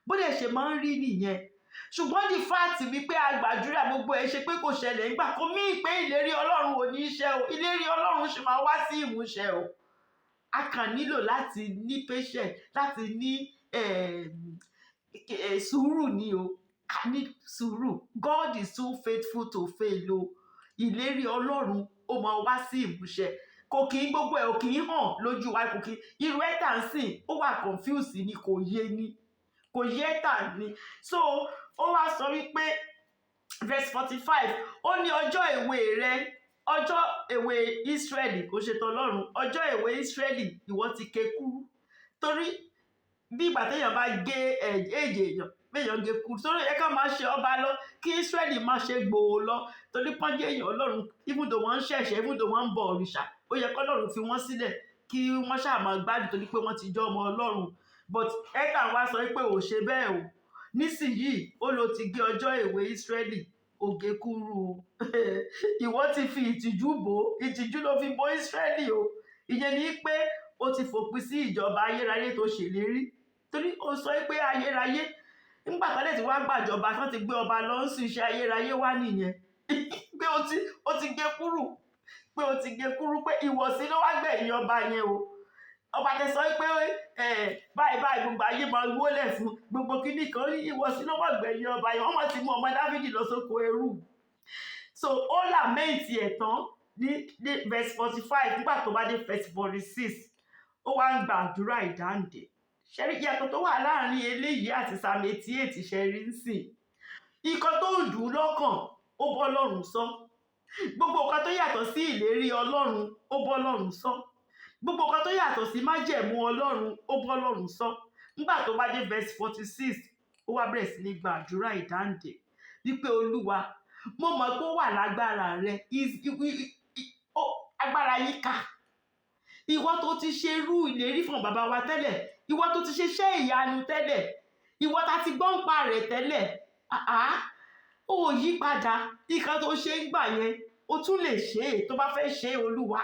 bó dẹ̀ ṣe máa ń rí nìyẹn ṣùgbọ́n di fáàtì wípé àgbàdúrà gbogbo ẹ̀ ṣe pé kò ṣẹlẹ̀ nígbà kó mí pé ìlérí Ọlọ́run ò ní í ṣẹ o ìlérí Ọlọ́run ṣe máa wá sí ìmúṣẹ o a kàn nílò láti ní patient láti ní sùúrù ni o a ní sùúrù God is too faithful to fail o ìlérí Ọlọ́run ó máa wá sí ìmúṣẹ kò kì í gbogbo ẹ̀ ò kì í hàn lójú wa kò kì í irú ẹ̀tà ń sìn ó wà confused ni kò yé tà ní so ó wá sọ wípé verse 45 ó ní ọjọ́ èwe Ísírẹ́lì kò ṣe tọlọ́run ọjọ́ èwe Ísírẹ́lì ìwọ ti ké kúrú torí bí ìgbà téèyàn bá gé èjì èèyàn gé kúrú torí ẹ ká máa ṣe ọba lọ kí Ísírẹ́lì máa ṣe gbòò lọ torí pọ́njẹ́ èèyàn Ọlọ́run ibùdó wọn ń ṣẹ̀ṣẹ̀ ibùdó wọn ń bọ òrìṣà ó yẹ kọ́lọ́run fi wọ́n sílẹ̀ kí wọ́n ṣáà máa gbádùn torí pé wọ́n ti jọ́ ọmọ Ọlọ́run but ẹ̀ka wá sọ pé ò ṣe bẹ́ẹ̀ o nísìnyìí ó ló ti gé ọjọ́ èwe Ísírẹ́lì ògé kúrú o ìwọ ti fi ìtìjú bò ìtìjú ló fi bò Ísírẹ́lì o ìyẹn ni pé ó ti fòpin sí ìjọba ayérayé tó ṣèlérí torí ó sọ pé ayérayé nígbà tó lè ti wá gbàjọba tán ti gbé ọba lọ ń sùn iṣẹ́ ayérayé wá nìyẹn pé ó ti gé kúrú pé ó ti gé kúrú pé ìwọ̀sí ló wá gbẹ̀yìn ọba yẹn o ọba tẹ sọ pé báyìí gbogbo ayé máa wólẹ̀ fún gbogbo kíní kan ìwọ̀sí ló wá gbẹ̀yìn ọba yẹn wọ́n ti mú ọmọ Dáfídì lọ sóko ẹrú so ó làmẹ́ǹtì ẹ̀ tán ní verse 45 nígbà tó bá dé verse 46 ó wá ń gbàdúrà ìdáǹdè ṣẹ́rí ìyàtọ̀ tó wà láàrin eléyìí àti Psalm 88 ṣẹ́rí ń sìn nǹkan tó ń dùn lọ́kàn ó bọ́ lọ́rùn sọ gbogbo nǹkan tó yàtọ̀ sí ìlérí Ọlọ́run ó bọ́ lọ́rùn sọ gbogbo nǹkan tó yàtọ̀ sí májẹ̀mú Ọlọ́run ó bọ́ lọ́rùn sọ nígbà tó bá dé verse 46 ó wá bẹ̀rẹ̀ sí ní gbàdúrà ìdáǹdè wípé Olúwa mo mọ̀ pé ó wà lágbára rẹ agbára yín ká ìwọ tó ti ṣe irú ìlérí fún bàbá wa tẹ́lẹ̀ ìwọ tó ti ṣe iṣẹ́ ìyanu tẹ́lẹ̀ ìwọ tá ti gbọ́ ń pa rẹ̀ tẹ́lẹ̀ ó yí padà nǹkan tó ṣe ń gbà yẹn ó tún lè ṣe é tó bá fẹ́ ṣe é Olúwa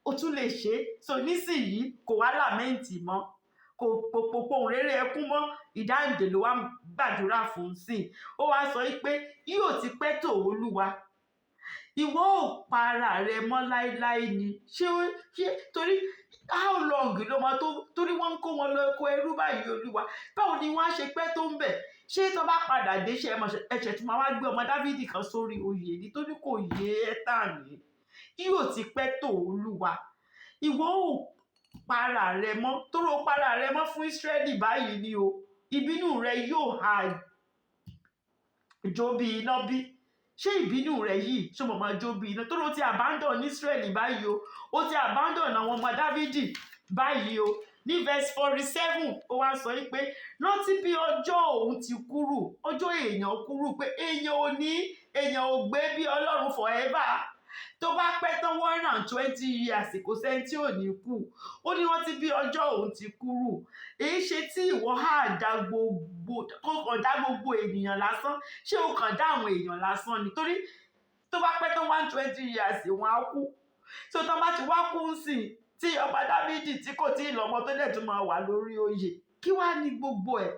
ó tún lè ṣe é so nísìnyí kò wá làmẹ́ǹtì mọ́ kò pohùn réré ẹkún mọ́ ìdáǹdè ló wá gbàdúrà fún sí ó wá sọ pé yóò ti pẹ́ tó Olúwa ìwọ ò para rẹ mọ́ láéláé ni ṣé torí how long ló máa tó torí wọ́n ń kó wọn lọ oko ẹrú báyìí Olúwa báwo ni wọ́n á ṣe pẹ́ tó ń bẹ̀ ṣé tó bá padà dé ṣe ẹ̀ṣẹ̀ tí máa wá gbé ọmọ Dáfídì kan sórí oyè nítorí kò yé ẹ́tà ní yóò ti pẹ́ tó Olúwa ìwọ ò para rẹ mọ́ torí ó para rẹ mọ́ fún Ísírẹ́lì báyìí ni o ìbínú rẹ yóò ha jó bí iná bí ṣé ìbínú rẹ yìí ṣé mo máa jó bí iná torí ó ti abandon Ísírẹ́lì báyìí o ó ti abandon àwọn ọmọ Dáfídì báyìí o ní verse 47 ó wá sọ pé rántí bí ọjọ́ òun ti kúrú ọjọ́ èèyàn kúrú pé èèyàn ò gbé bí Ọlọ́run forever tó bá pẹ́ tán 120 years kò sẹ́ni tí ò ní kú ó ní wọ́n ti bí ọjọ́ òun ti kúrú èyí ṣe tí ìwọ á dá gbogbo ènìyàn lásán ṣé o kàn dá àwọn èèyàn lásán nítorí tó bá pẹ́ tán 120 years wọ́n á kú tó tán bá ti wá kú sí tí ọba Dáfídì tí kò tí ì lọ́mọ tó dẹ̀ tún máa wà lórí oyè kí wá ní gbogbo ẹ̀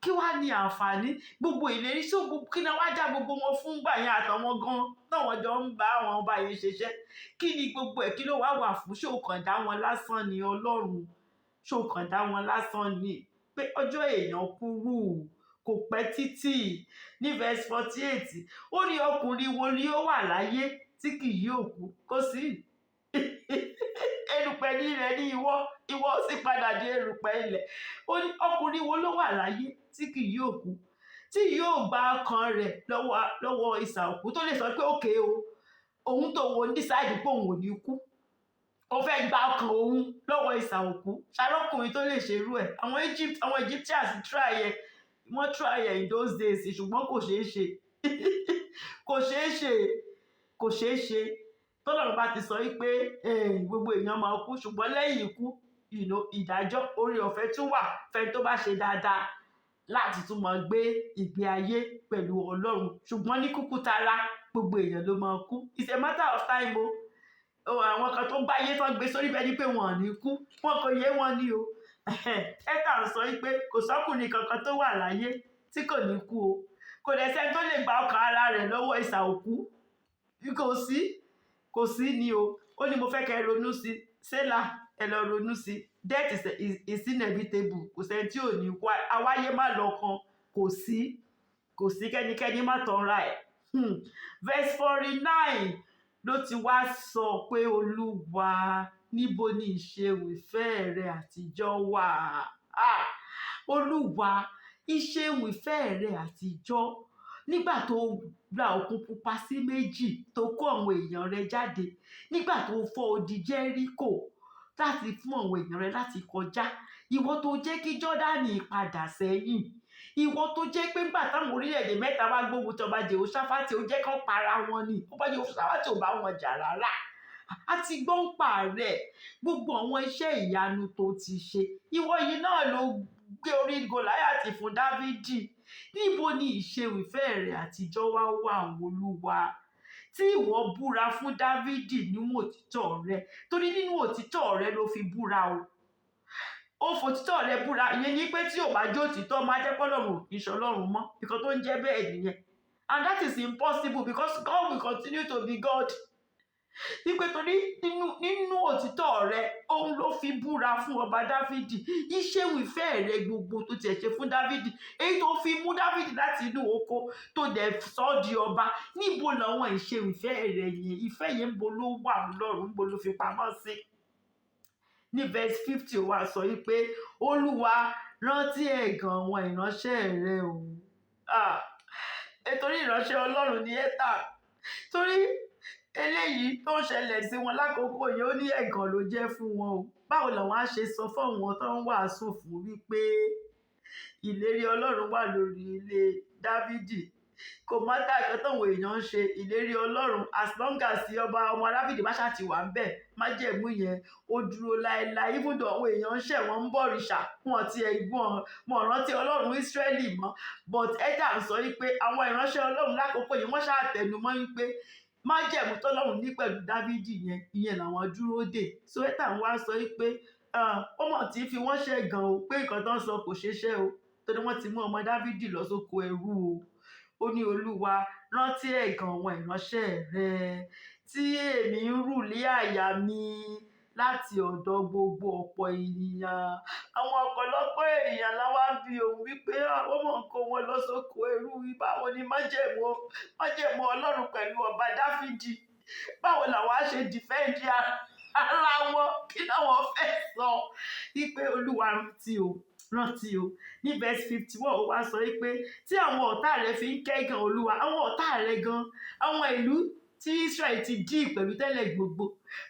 kí wá ní àǹfààní gbogbo ìlérí sí kí ni wá já gbogbo wọn fún gbà yẹn àtàwọn gan táwọn jọ ń bá àwọn ọba yẹn ṣiṣẹ́ kí ni gbogbo ẹ̀ kí ló wá wà fún ṣé o kàn dá wọn lásán ni Ọlọ́run ṣé o kàn dá wọn lásán ni pé ọjọ́ èèyàn kúrú kò pẹ́ títì ní verse 48 ó ní ọkùnrin wo ni ó wà láyé tí kì yóò kú kò sí erùpẹ̀ ní ilẹ̀ ní ìwọ sì padà di erùpẹ̀ ilẹ̀ ó ní ọkùnrin wo ló wà láyé tí kì yóò kú tí yóò gba ọkàn rẹ̀ lọ́wọ́ ìsà òkú tó lè sọ pé òkè o òun tó wo dísáìdì pé òun ò ní kú ó fẹ́ gba ọkàn òun lọ́wọ́ ìsà òkú ṣàlọ́kùnrin tó lè ṣerú ẹ̀ àwọn Egyptians try ẹ̀ wọ́n try ẹ̀ in those days ṣùgbọ́n kò ṣeé ṣe kò ṣeé ṣe tọ́lọ́run bá ti sọ pé gbogbo èèyàn máa kú ṣùgbọ́n lẹ́yìn ikú ìdájọ́ orí ọ̀fẹ́ tún wà fẹ́ tó bá ṣe dáadáa láti tún máa gbé ìgbé ayé pẹ̀lú Ọlọ́run ṣùgbọ́n ní kúkú tara gbogbo èèyàn ló máa kú it's a matter of time o àwọn kan tó gbáyé tó gbé sórí bẹ́ẹ̀ ni pé wọ́n ò ní kú wọn kò yé wọn ní o ẹ̀ka ń sọ pé kò sọ́kùnrin kankan tó wà láyé tí kò ní kú o kò dẹ̀ sẹ́ni tó lè gba ọkàn ara rẹ̀ lọ́wọ́ ìsà òkú kò sí ni o ó ní mo fẹ́ kẹ́ ronú sí sẹ́là ẹ lọ ronú sí death is inevitable kò sẹ́ni tí ò ní kú awáyé má lọ kan kò sí kẹ́nikẹ́ni má tanra ẹ̀ verse 49 ló ti wá sọ pé Olúwa níbo ni ìṣeun ìfẹ́ rẹ àtijọ́ wà Olúwa ìṣeun ìfẹ́ rẹ àtijọ́ nígbà tó gba òkun pupa sí méjì tó kó àwọn èèyàn rẹ jáde nígbà tó fọ́ odi Jẹ́ríkò láti fún àwọn èèyàn rẹ láti kọjá ìwọ tó jẹ́ kí Jọ́dánì padà sẹ́yìn ìwọ tó jẹ́ pé nígbà táwọn orílẹ̀-èdè mẹ́ta wá gbógun tí ọba Jèhóṣáfátì ó jẹ́ kán para wọn ni ọba Jèhóṣáfátì ò bá wọn jà rárá àti gbọ́npà rẹ̀ gbogbo àwọn iṣẹ́ ìyanu tó ti ṣe ìwọ yìí náà ló gbé orí Gòláyátì fún Dáfídì níbo ni ìṣeun ìfẹ́ rẹ̀ àtijọ́ wá wà Olúwa tí ìwọ búra fún Dáfídì nínú òtítọ́ rẹ torí nínú òtítọ́ rẹ ló fi búra o ó fòtítọ́ rẹ búra, ìyẹn ní pé tí ò bá jó òtítọ́ máa jẹ́ pọ́lọ́run ìṣọlọ́run mọ́, nǹkan tó ń jẹ́ bẹ́ẹ̀ nìyẹn. And that is impossible because God will continue to be God. Wípé torí nínú òtítọ́ rẹ òun ló fi búra fún ọba Dáfídì, ìṣeun ìfẹ́ rẹ gbogbo tó tiẹ̀ ṣe fún Dáfídì, èyí tó fi mú Dáfídì láti inú oko tó dẹ̀ sọ ọ́ di ọba, níbo làwọn ìṣeun ìfẹ́ rẹ yẹn, ìfẹ́ yẹn ń bo ló wà lọ́rùn, ń bo ló fi pamọ́ sí. Ní verse 50 ó wá sọ wípé Olúwa rántí ẹ̀gàn àwọn ìránṣẹ́ rẹ o. Nítorí ìránṣẹ́ Ọlọ́run ni Étàn, torí eléyìí tó ń ṣẹlẹ̀ sí wọn lákòókò yìí ó ní ẹ̀gàn ló jẹ́ fún wọn o. Báwo làwọn á ṣe sọ fún àwọn tó ń wàásù fún wípé ìlérí Ọlọ́run wà lórí ilé Dáfídì, kò mátà ìkan táwọn èèyàn ń ṣe ìlérí Ọlọ́run, as long as ọmọ Dáfídì bá ṣáà ti wà ń bẹ̀, májẹ̀mú yẹn ó dúró láéláé. Even though àwọn èèyàn ń ṣẹ̀ wọ́n ń bọ̀rìṣà, wọn ti ẹ̀gbọ́n wọn rántí Ọlọ́run Ísírẹ́lì mọ́, but Étàn sọ wípé àwọn ìránṣẹ́ Ọlọ́run lákòókò yìí wọ́n ṣáà tẹnumọ́ wípé májẹ̀mú tọ́lọ́run ní pẹ̀lú Dáfídì ìyẹn làwọn dúró dè. So Étàn wá sọ wípé ó mọ̀ tí fi wọ́n ṣẹ̀gàn o, pé nǹkan tó ń sọ kò ṣeéṣe o, torí wọ́n ti mú ọmọ Dáfídì lọ sóko ẹrú o. Ó ní Olúwa rántí ẹ̀gàn àwọn ìránṣẹ́ rẹ tí èmi ń rù lé àyà mi láti ọ̀dọ̀ gbogbo ọ̀pọ̀ ènìyàn. Àwọn ọ̀pọ̀lọpọ̀ ènìyàn láwá bí òun wípé àwọn mọ̀ kó wọn lọ sóko ẹrú, báwo ni májẹ̀mú Ọlọ́run pẹ̀lú ọba Dáfídì, báwo làwọn á ṣe dìfẹ́ǹdì ara wọn, kí làwọn fẹ́ sọ? Wípé Olúwa rántí o. Ní verse 51 ó wá sọ wípé tí àwọn ọ̀tá rẹ fi ń kẹ́gàn Olúwa, àwọn ọ̀tá rẹ gan, àwọn ìlú tí Israel ti dí pẹ̀lú tẹ́lẹ̀ gbogbo,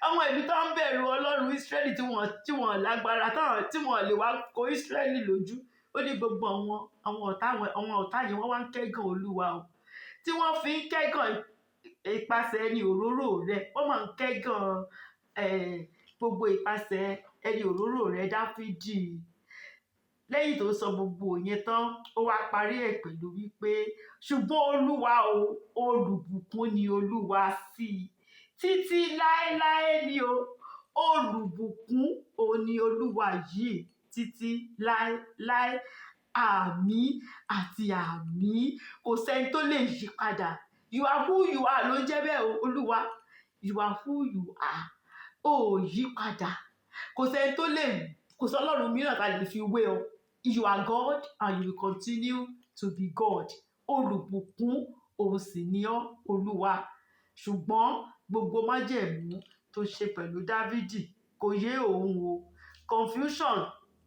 àwọn ìlú tó ń bẹ̀rù Ọlọ́run Israel tí wọ́n lágbára, tí wọ́n lè wá kó Israel lójú, ó ní gbogbo àwọn ọ̀tá yẹn wọ́n wá ń kẹ́gàn Olúwa o, tí wọ́n fi ń kẹ́gàn ìpasẹ̀ ẹni òróró rẹ, wọ́n máa ń kẹ́gàn gbogbo ìpasẹ̀ ẹni òróró rẹ Dáfídì. Lẹ́yìn tó sọ gbogbo yẹn tán, ó wá parí ẹ̀ pẹ̀lú wípé ṣùgbọ́n Olúwa o, olùbùkún ni Olúwa sí i títí láéláé ni o, olùbùkún o ni Olúwa yìí títí láéláé. Àmín àti àmín, kò sẹ́ni tó lè yí padà. You are who you are ló ń jẹ́ bẹ́ẹ̀ o, Olúwa. You are who you are, ó yí padà. Kò sẹ́ni tó lè, kò sí Ọlọ́run mìíràn tá lè fi wé ọ. You are God and you will continue to be God. Olùbùkún òun sì ni ọ́, Olúwa. Ṣùgbọ́n gbogbo májẹ̀mú tó ṣe pẹ̀lú Dáfídì kò yé òun o. Confusion,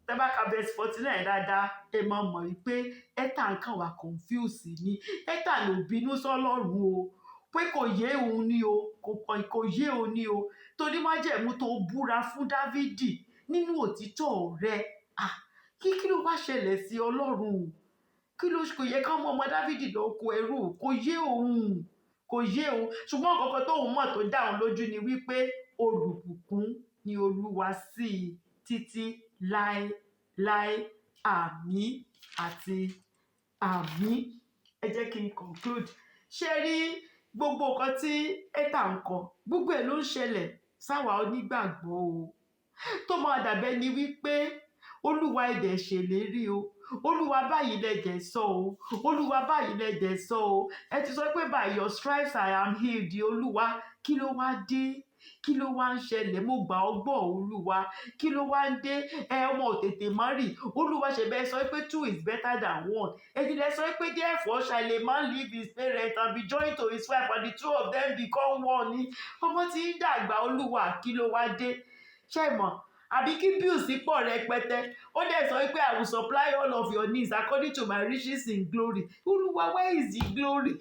tẹ́ bá ka verse 49 dáadáa, ẹ máa mọ̀ wípé Étàn kàn wá confuse ni. Étàn ló bínú sọ́lọ́run o, pé kò yé òun ni o, kò yé òun ni o. Torí májẹ̀mú tó búra fún Dáfídì nínú òtítọ́ rẹ, kí ló wá ṣẹlẹ̀ sí Ọlọ́run? Kò yẹ ká mú ọmọ Dáfídì lọ oko ẹrú, kò yé òun. Ṣùgbọ́n nǹkan tóun mọ̀ tó dá òun lójú ni wípé olùbùkún ni Olúwa sí i títí láéláé. Àmín àti àmín. Ẹ jẹ́ kí n conclude. Ṣé rí gbogbo nǹkan tí Étàn ń kọ, gbogbo ẹ̀ ló ń ṣẹlẹ̀ sáwa onígbàgbọ́ o, tó máa dàbẹ́ ni wípé Olúwa ẹ̀dẹ̀ ṣèlérí o, Olúwa báyìí lẹ̀dẹ̀ sọ o, Olúwa báyìí lẹ̀dẹ̀ sọ o, ẹ ti sọ pé by your stripes I am healed. Olúwa, kí ló wá dé? Kí ló wá ń ṣẹlẹ̀? Mo gbà ọ́ gbọ́ Olúwa, kí ló wá ń dé? Ọmọ ò tètè marry, Olúwa ṣe bẹ́ẹ̀ sọ pé 2 is better than 1. Ẹ̀dí lẹ sọ pé therefore shall a man leave his parents and be joined to his wife and the two of them become one. Ni ọmọ tí ń dàgbà, Olúwa kí ló wá dé? Ṣé mọ̀? Àbí kí bills pọ̀ rẹpẹtẹ, ó dẹ̀ sọ pé I will supply all of your needs according to my riches in glory. Olúwa, where is the glory?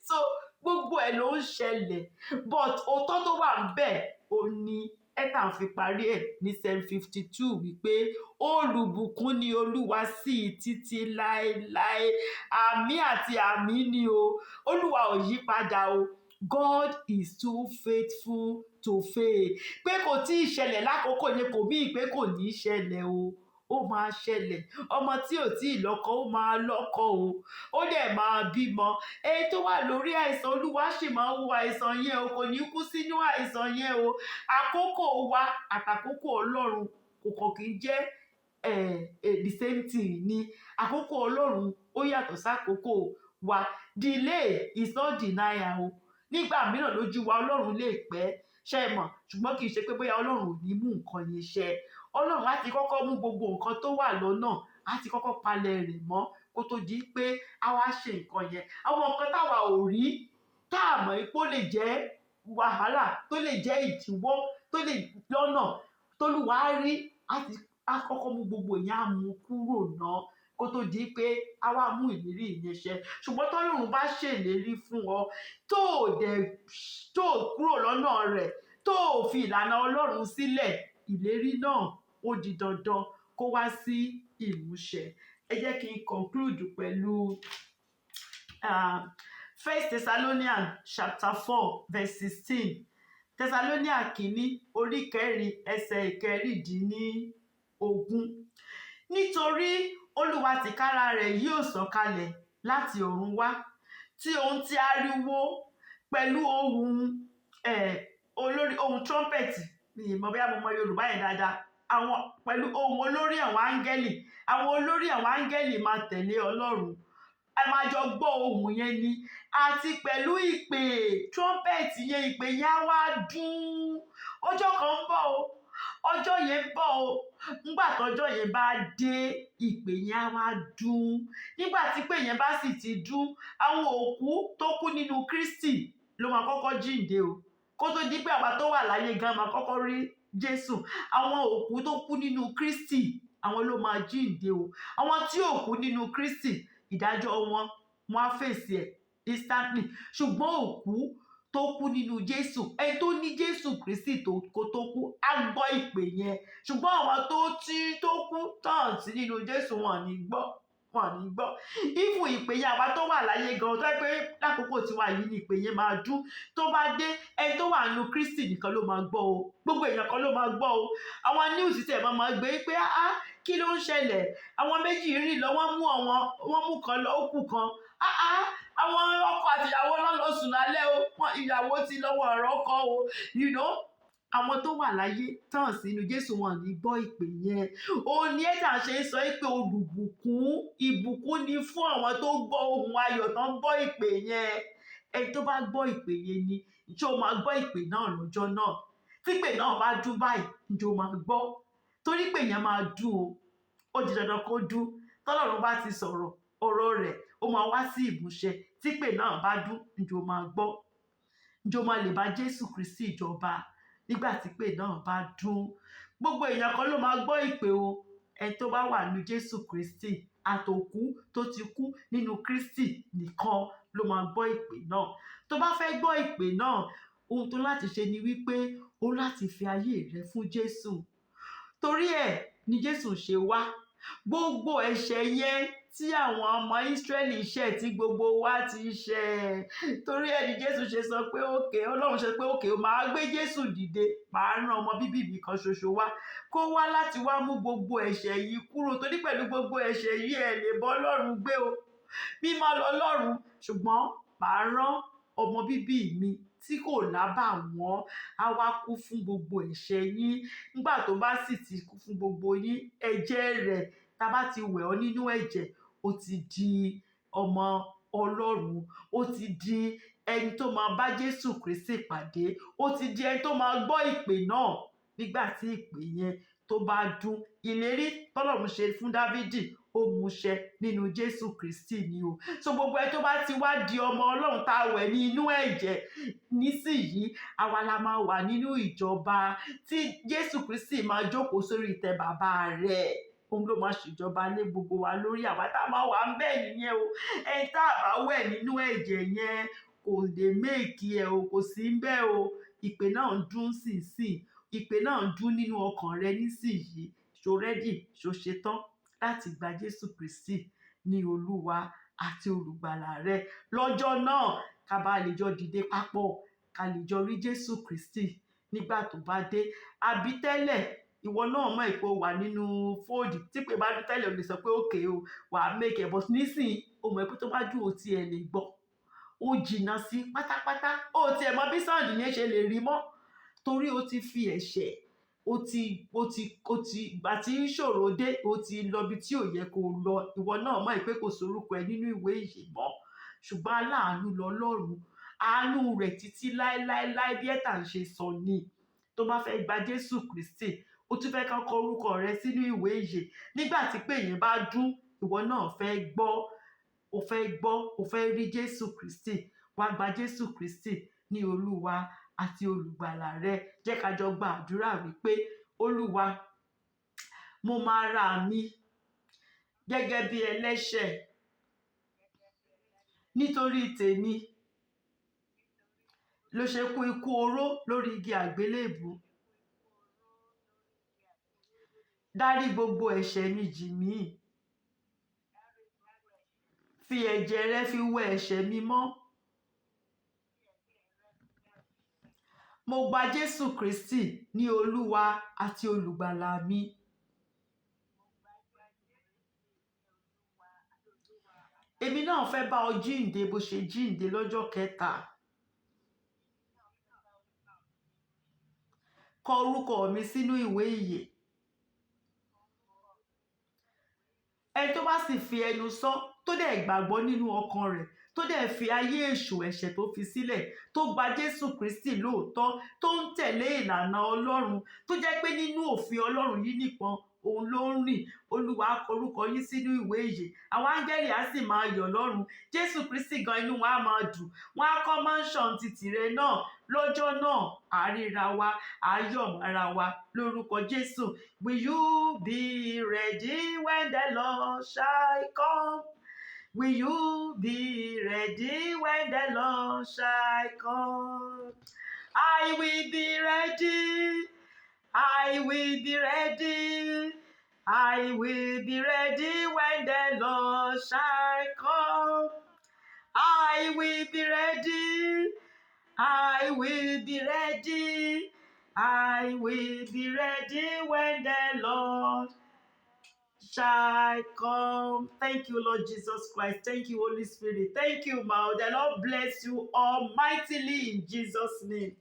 So gbogbo ẹ̀ ló ń ṣẹlẹ̀, but òótọ́ tó wà ń bẹ̀ ò ní Étàn fi parí ẹ̀ ní Psalm 52 wípé olùbùkún ni Olúwa sí i títí láéláé. Àmín àti àmín ni o. Olúwa ò yí padà o. God is too faithful to fail. Pé kò tí ì ṣẹlẹ̀ lákòókò yẹn kò mí pé kò ní í ṣẹlẹ̀ o. Ó máa ṣẹlẹ̀. Ọmọ tí ò tí ì lọ́kọ ó máa lọ́kọ o. Ó dẹ̀ máa bímọ. Èyí tó wà lórí àìsàn, Olúwa sì máa wo àìsàn yẹn o, kò ní kú sínú àìsàn yẹn o. Àkókò wa àtàkókò Ọlọ́run kò kàn kí ń jẹ́ the same thing ni. Àkókò Ọlọ́run ó yàtọ̀ sákòókò wa. Delay is not denial o. Nígbà mìíràn lójú wa Ọlọ́run lè pẹ́, ṣé ẹ mọ̀, ṣùgbọ́n kì í ṣe pé bóyá Ọlọ́run ò ní mú nǹkan yẹn ṣẹ. Ọlọ́run á ti kọ́kọ́ mú gbogbo nǹkan tó wà lọ́nà, á ti kọ́kọ́ palẹ̀ rẹ̀ mọ́ kó tó di pé á wá ṣe nǹkan yẹn. Àwọn nǹkan táwa ò rí, tá a mọ̀ pé ó lè jẹ́ wàhálà, tó lè jẹ́ ìdíwọ́, tó lè lọ́nà, t'Olúwa á rí, á kọ́kọ́ mú gbogbo ìyẹn, á mú kúrò náà kó tó di pé á wá mú ìlérí ìyẹn ṣẹ. Ṣùgbọ́n t'Ọlọ́run bá ṣèlérí fún ọ tó kúrò lọ́nà rẹ̀, tó fi ìlànà Ọlọ́run sílẹ̀, ìlérí náà ó di dandan kó wá sí ìmúṣẹ. Ẹ jẹ́ kí n conclude pẹ̀lú 1 Thessalonians chapter 4 verse 16. Thessalonia kìíní orí 4 ẹsẹ̀ 13. Nítorí Olúwa tìkára rẹ̀ yóò sọ̀kalẹ̀ láti ọ̀run wá, tí ohun tí ariwo pẹ̀lú ohùn trumpet, mi ì mọ̀ bóyá mo mọ Yorùbá yẹn dáadáa, pẹ̀lú ohùn olórí àwọn áńgẹ́lì. Àwọn olórí àwọn áńgẹ́lì máa tẹ̀lé Ọlọ́run, ẹ máa jọ gbọ́ ohùn yẹn ni, àti pẹ̀lú ìpè trumpet yẹn, ìpè yẹn á wá dún. Ọjọ́ kan ń bọ̀ o, ọjọ́ yẹn ń bọ̀ o. Nígbà tọ́jọ́ yẹn bá dé, ìpè yẹn á wá dún. Nígbà tí ìpè yẹn bá sì ti dún, àwọn òkú tó kú nínú Kristi ló máa kọ́kọ́ jíǹde o, kó tó di pé àwa tó wà láyé gan máa kọ́kọ́ rí Jésù. Àwọn òkú tó kú nínú Kristi, àwọn ló máa jíǹde o. Àwọn tí ò kú nínú Kristi, ìdájọ́ wọn á fèsì ẹ̀ instantly. Ṣùgbọ́n òkú tó kú nínú Jésù, ẹni tó ní Jésù Kristi tó kú á gbọ́ ìpè yẹn. Ṣùgbọ́n àwọn tó kú tán sí nínú Jésù, wọn ò ní gbọ́. Ìfún ìpè yẹn àwa tó wà láyé gan, tó jẹ́ pé lákòókò tiwa yìí ni ìpè yẹn máa dún. Tó bá dé, ẹni tó wà nínú Kristi nìkan ló máa gbọ́ o, gbogbo èèyàn kan ló máa gbọ́ o. Àwọn news tẹ̀ máa gbé pé kí ló ń ṣẹlẹ̀, àwọn méjì rìn lọ, wọ́n mú kan lọ, ó kù kan. Àwọn ọkọ àti ìyàwó náà lọ sùn lálẹ́ o, ìyàwó ti lọ́wọ́ ọ̀rọ̀ ọkọ o. Àwọn tó wà láyé tán sínú Jésù, wọn ní gbọ́ ìpè yẹn. Òun ni ẹ̀dá ṣe ń sọ pé ìbùkún ni fún àwọn tó gbọ́ ohùn ayọ̀, tán gbọ́ ìpè yẹn. Ẹni tó bá gbọ́ ìpè yẹn ni, ǹjẹ́ o máa gbọ́ ìpè náà lọ́jọ́ náà? Tí ìpè náà bá dún báyìí, ǹjẹ́ o máa gbọ́? Torí ìpè yẹn máa dún o, ó di dandan kó dún. T'Ọlọ́run bá ti sọ̀rọ̀, ọ̀rọ̀ rẹ̀ ó máa wá sí ìmúṣẹ. Tí ìpè náà bá dún, ǹjẹ́ o máa gbọ́? Ǹjẹ́ o máa lè bá Jésù Kristi jọba nígbà tí ìpè náà bá dún? Gbogbo èèyàn kan ló máa gbọ́ ìpè o. Ẹni tó bá wà nínú Jésù Kristi, àtòkú tó ti kú nínú Kristi nìkan ló máa gbọ́ ìpè náà. Tó bá fẹ́ gbọ́ ìpè náà, ohun tó láti ṣe ni wípé ó láti fi ayé rẹ fún Jésù. Torí ẹ̀ ni Jésù ṣe wá. Gbogbo ẹ̀ṣẹ̀ yẹn tí àwọn ọmọ Ísírẹ́lì ṣẹ̀, tí gbogbo wa ti ṣẹ̀, torí ẹ̀ ni Jésù ṣe sọ pé Ọlọ́run ṣe pé ó máa gbé Jésù dìde, máa rán ọmọ bíbí mi kan ṣoṣo wá, kó wá láti wá mú gbogbo ẹ̀ṣẹ̀ yìí kúrò. Torí pẹ̀lú gbogbo ẹ̀ṣẹ̀ yìí ẹ lè bọ́ Ọlọ́run gbé o. Mímọ́ lọ́lọ́run, ṣùgbọ́n máa rán ọmọ bíbí mi tí kò lábàwọ́n, á wá kú fún gbogbo ẹ̀ṣẹ̀ yín. Nígbà tó bá sì ti kú fún gbogbo yín, ẹ̀jẹ̀ rẹ̀, tá bá ti wẹ̀ ọ́ nínú ẹ̀jẹ̀, ó ti di ọmọ Ọlọ́run, ó ti di ẹni tó máa bá Jésù Kristi pàdé, ó ti di ẹni tó máa gbọ́ ìpè náà nígbà tí ìpè yẹn tó bá dún. Ìlérí t'Ọlọ́run ṣe fún Dávídì, ó múṣẹ nínú Jésù Kristi ni o. So gbogbo ẹni tó bá ti wá di ọmọ Ọlọ́run, tá a wẹ̀ ní inú ẹ̀jẹ̀ nísìnyí, àwa la máa wà nínú ìjọba tí Jésù Kristi máa jókòó sórí ìtẹ́ bàbá rẹ̀. Òun ló máa ṣèjọba lé gbogbo wa lórí. Àwa tá a máa wà ń bẹ̀ nìyẹn o. Ẹni tá a bá wẹ̀ nínú ẹ̀jẹ̀ yẹn kò lè méèkì ẹ̀ o, kò sí ń bẹ̀ o. Ìpè náà ń dún sínsìn, ìpè náà ń dún nínú ọkàn rẹ nísìnyí. Ṣo rẹ́dì, ṣo ṣetán láti gba Jésù Kristi ní Olúwa àti Olùgbàlà rẹ? Lọ́jọ́ náà ká bá lè jọ dìde papọ̀, ká lè jọ rí Jésù Kristi nígbà tó bá dé. Àbí tẹ́lẹ̀ ìwọ náà mọ̀ pé o wà nínú fóòdì, tí pé bá dún tẹ́lẹ̀ o lè sọ pé o wà á make it, but nísìnyí o mọ̀ pé tó bá dún o tiẹ̀ lè gbọ́. Ó jìnnà sí pátápátá, o tiẹ̀ mọ̀ bí sáùndì yẹn ṣe lè rí mọ́, torí o ti fi ẹ̀ṣẹ̀ ìgbà tí ń ṣòro dé ó ti lọ bí tí ò yẹ kó lọ, ìwọ náà mọ̀ pé kò sorúkọ ẹ nínú ìwé ìyè mọ́. Ṣùgbọ́n aláàánú lọlọ́run, àánú rẹ̀ títí láéláéláé bí ẹ̀tà ń ṣe sọ ni. Tó bá fẹ́ gba Jésù Kristi, ó tún fẹ́ kán kọ orúkọ rẹ sínú ìwé ìyè. Nígbà tí pé yẹn bá dún, ìwọ náà fẹ́ gbọ́, o fẹ́ rí Jésù Kristi, wá gba Jésù Kristi ní Olúwa àti olùgbàlà rẹ. Jẹ́ ká jọ gba àdúrà wípé Olúwa, mo máa ra mi gẹ́gẹ́ bí ẹlẹ́ṣẹ̀ nítorí tèmi ló ṣe kú ikú oró lórí igi àgbélébùú. Dárí gbogbo ẹ̀ṣẹ̀ mi jì mí. Fi ẹ̀jẹ̀ rẹ fi wẹ ẹ̀ṣẹ̀ mi mọ́. Mo gba Jésù Kristi ní Olúwa àti olùgbàlà mi. Èmi náà fẹ́ bá ọ jíǹde bó ṣe jíǹde lọ́jọ́ kẹta. Kọ orúkọ mi sínú ìwé ìyè. Ẹni tó bá sì fi ẹnu sọ tó dẹ̀ gbàgbọ́ nínú ọkàn rẹ̀, tó dẹ̀ fi ayé èṣù ẹ̀ṣẹ̀ tó fi sílẹ̀, tó gba Jésù Kristi lóòótọ́, tó ń tẹ̀lé ìlànà Ọlọ́run, tó jẹ́ pé nínú òfin Ọlọ́run yìí nìkan òun ló ń rìn, Olúwa á kọ orúkọ yín sínú ìwé ìyè. Àwọn áńgẹ́lì á sì máa yọ̀ lọ́run. Jésù Kristi gan inú wọn á máa dùn. Wọ́n á kọ́ mansion ti tìrẹ náà. Lọ́jọ́ náà, à ríra wa, à yọ̀ mọ́ra wa lórúkọ Jésù. Will you be ready when the Lord shall come? Will you be ready when the Lord shall come? I will be ready. I will be ready. I will be ready when the Lord shall come. I will be ready. I will be ready. I will be ready when the Lord shall come. Thank you, Lord Jesus Christ. Thank you, Holy Spirit. Thank you, Ma. The Lord bless you almightily in Jesus' name.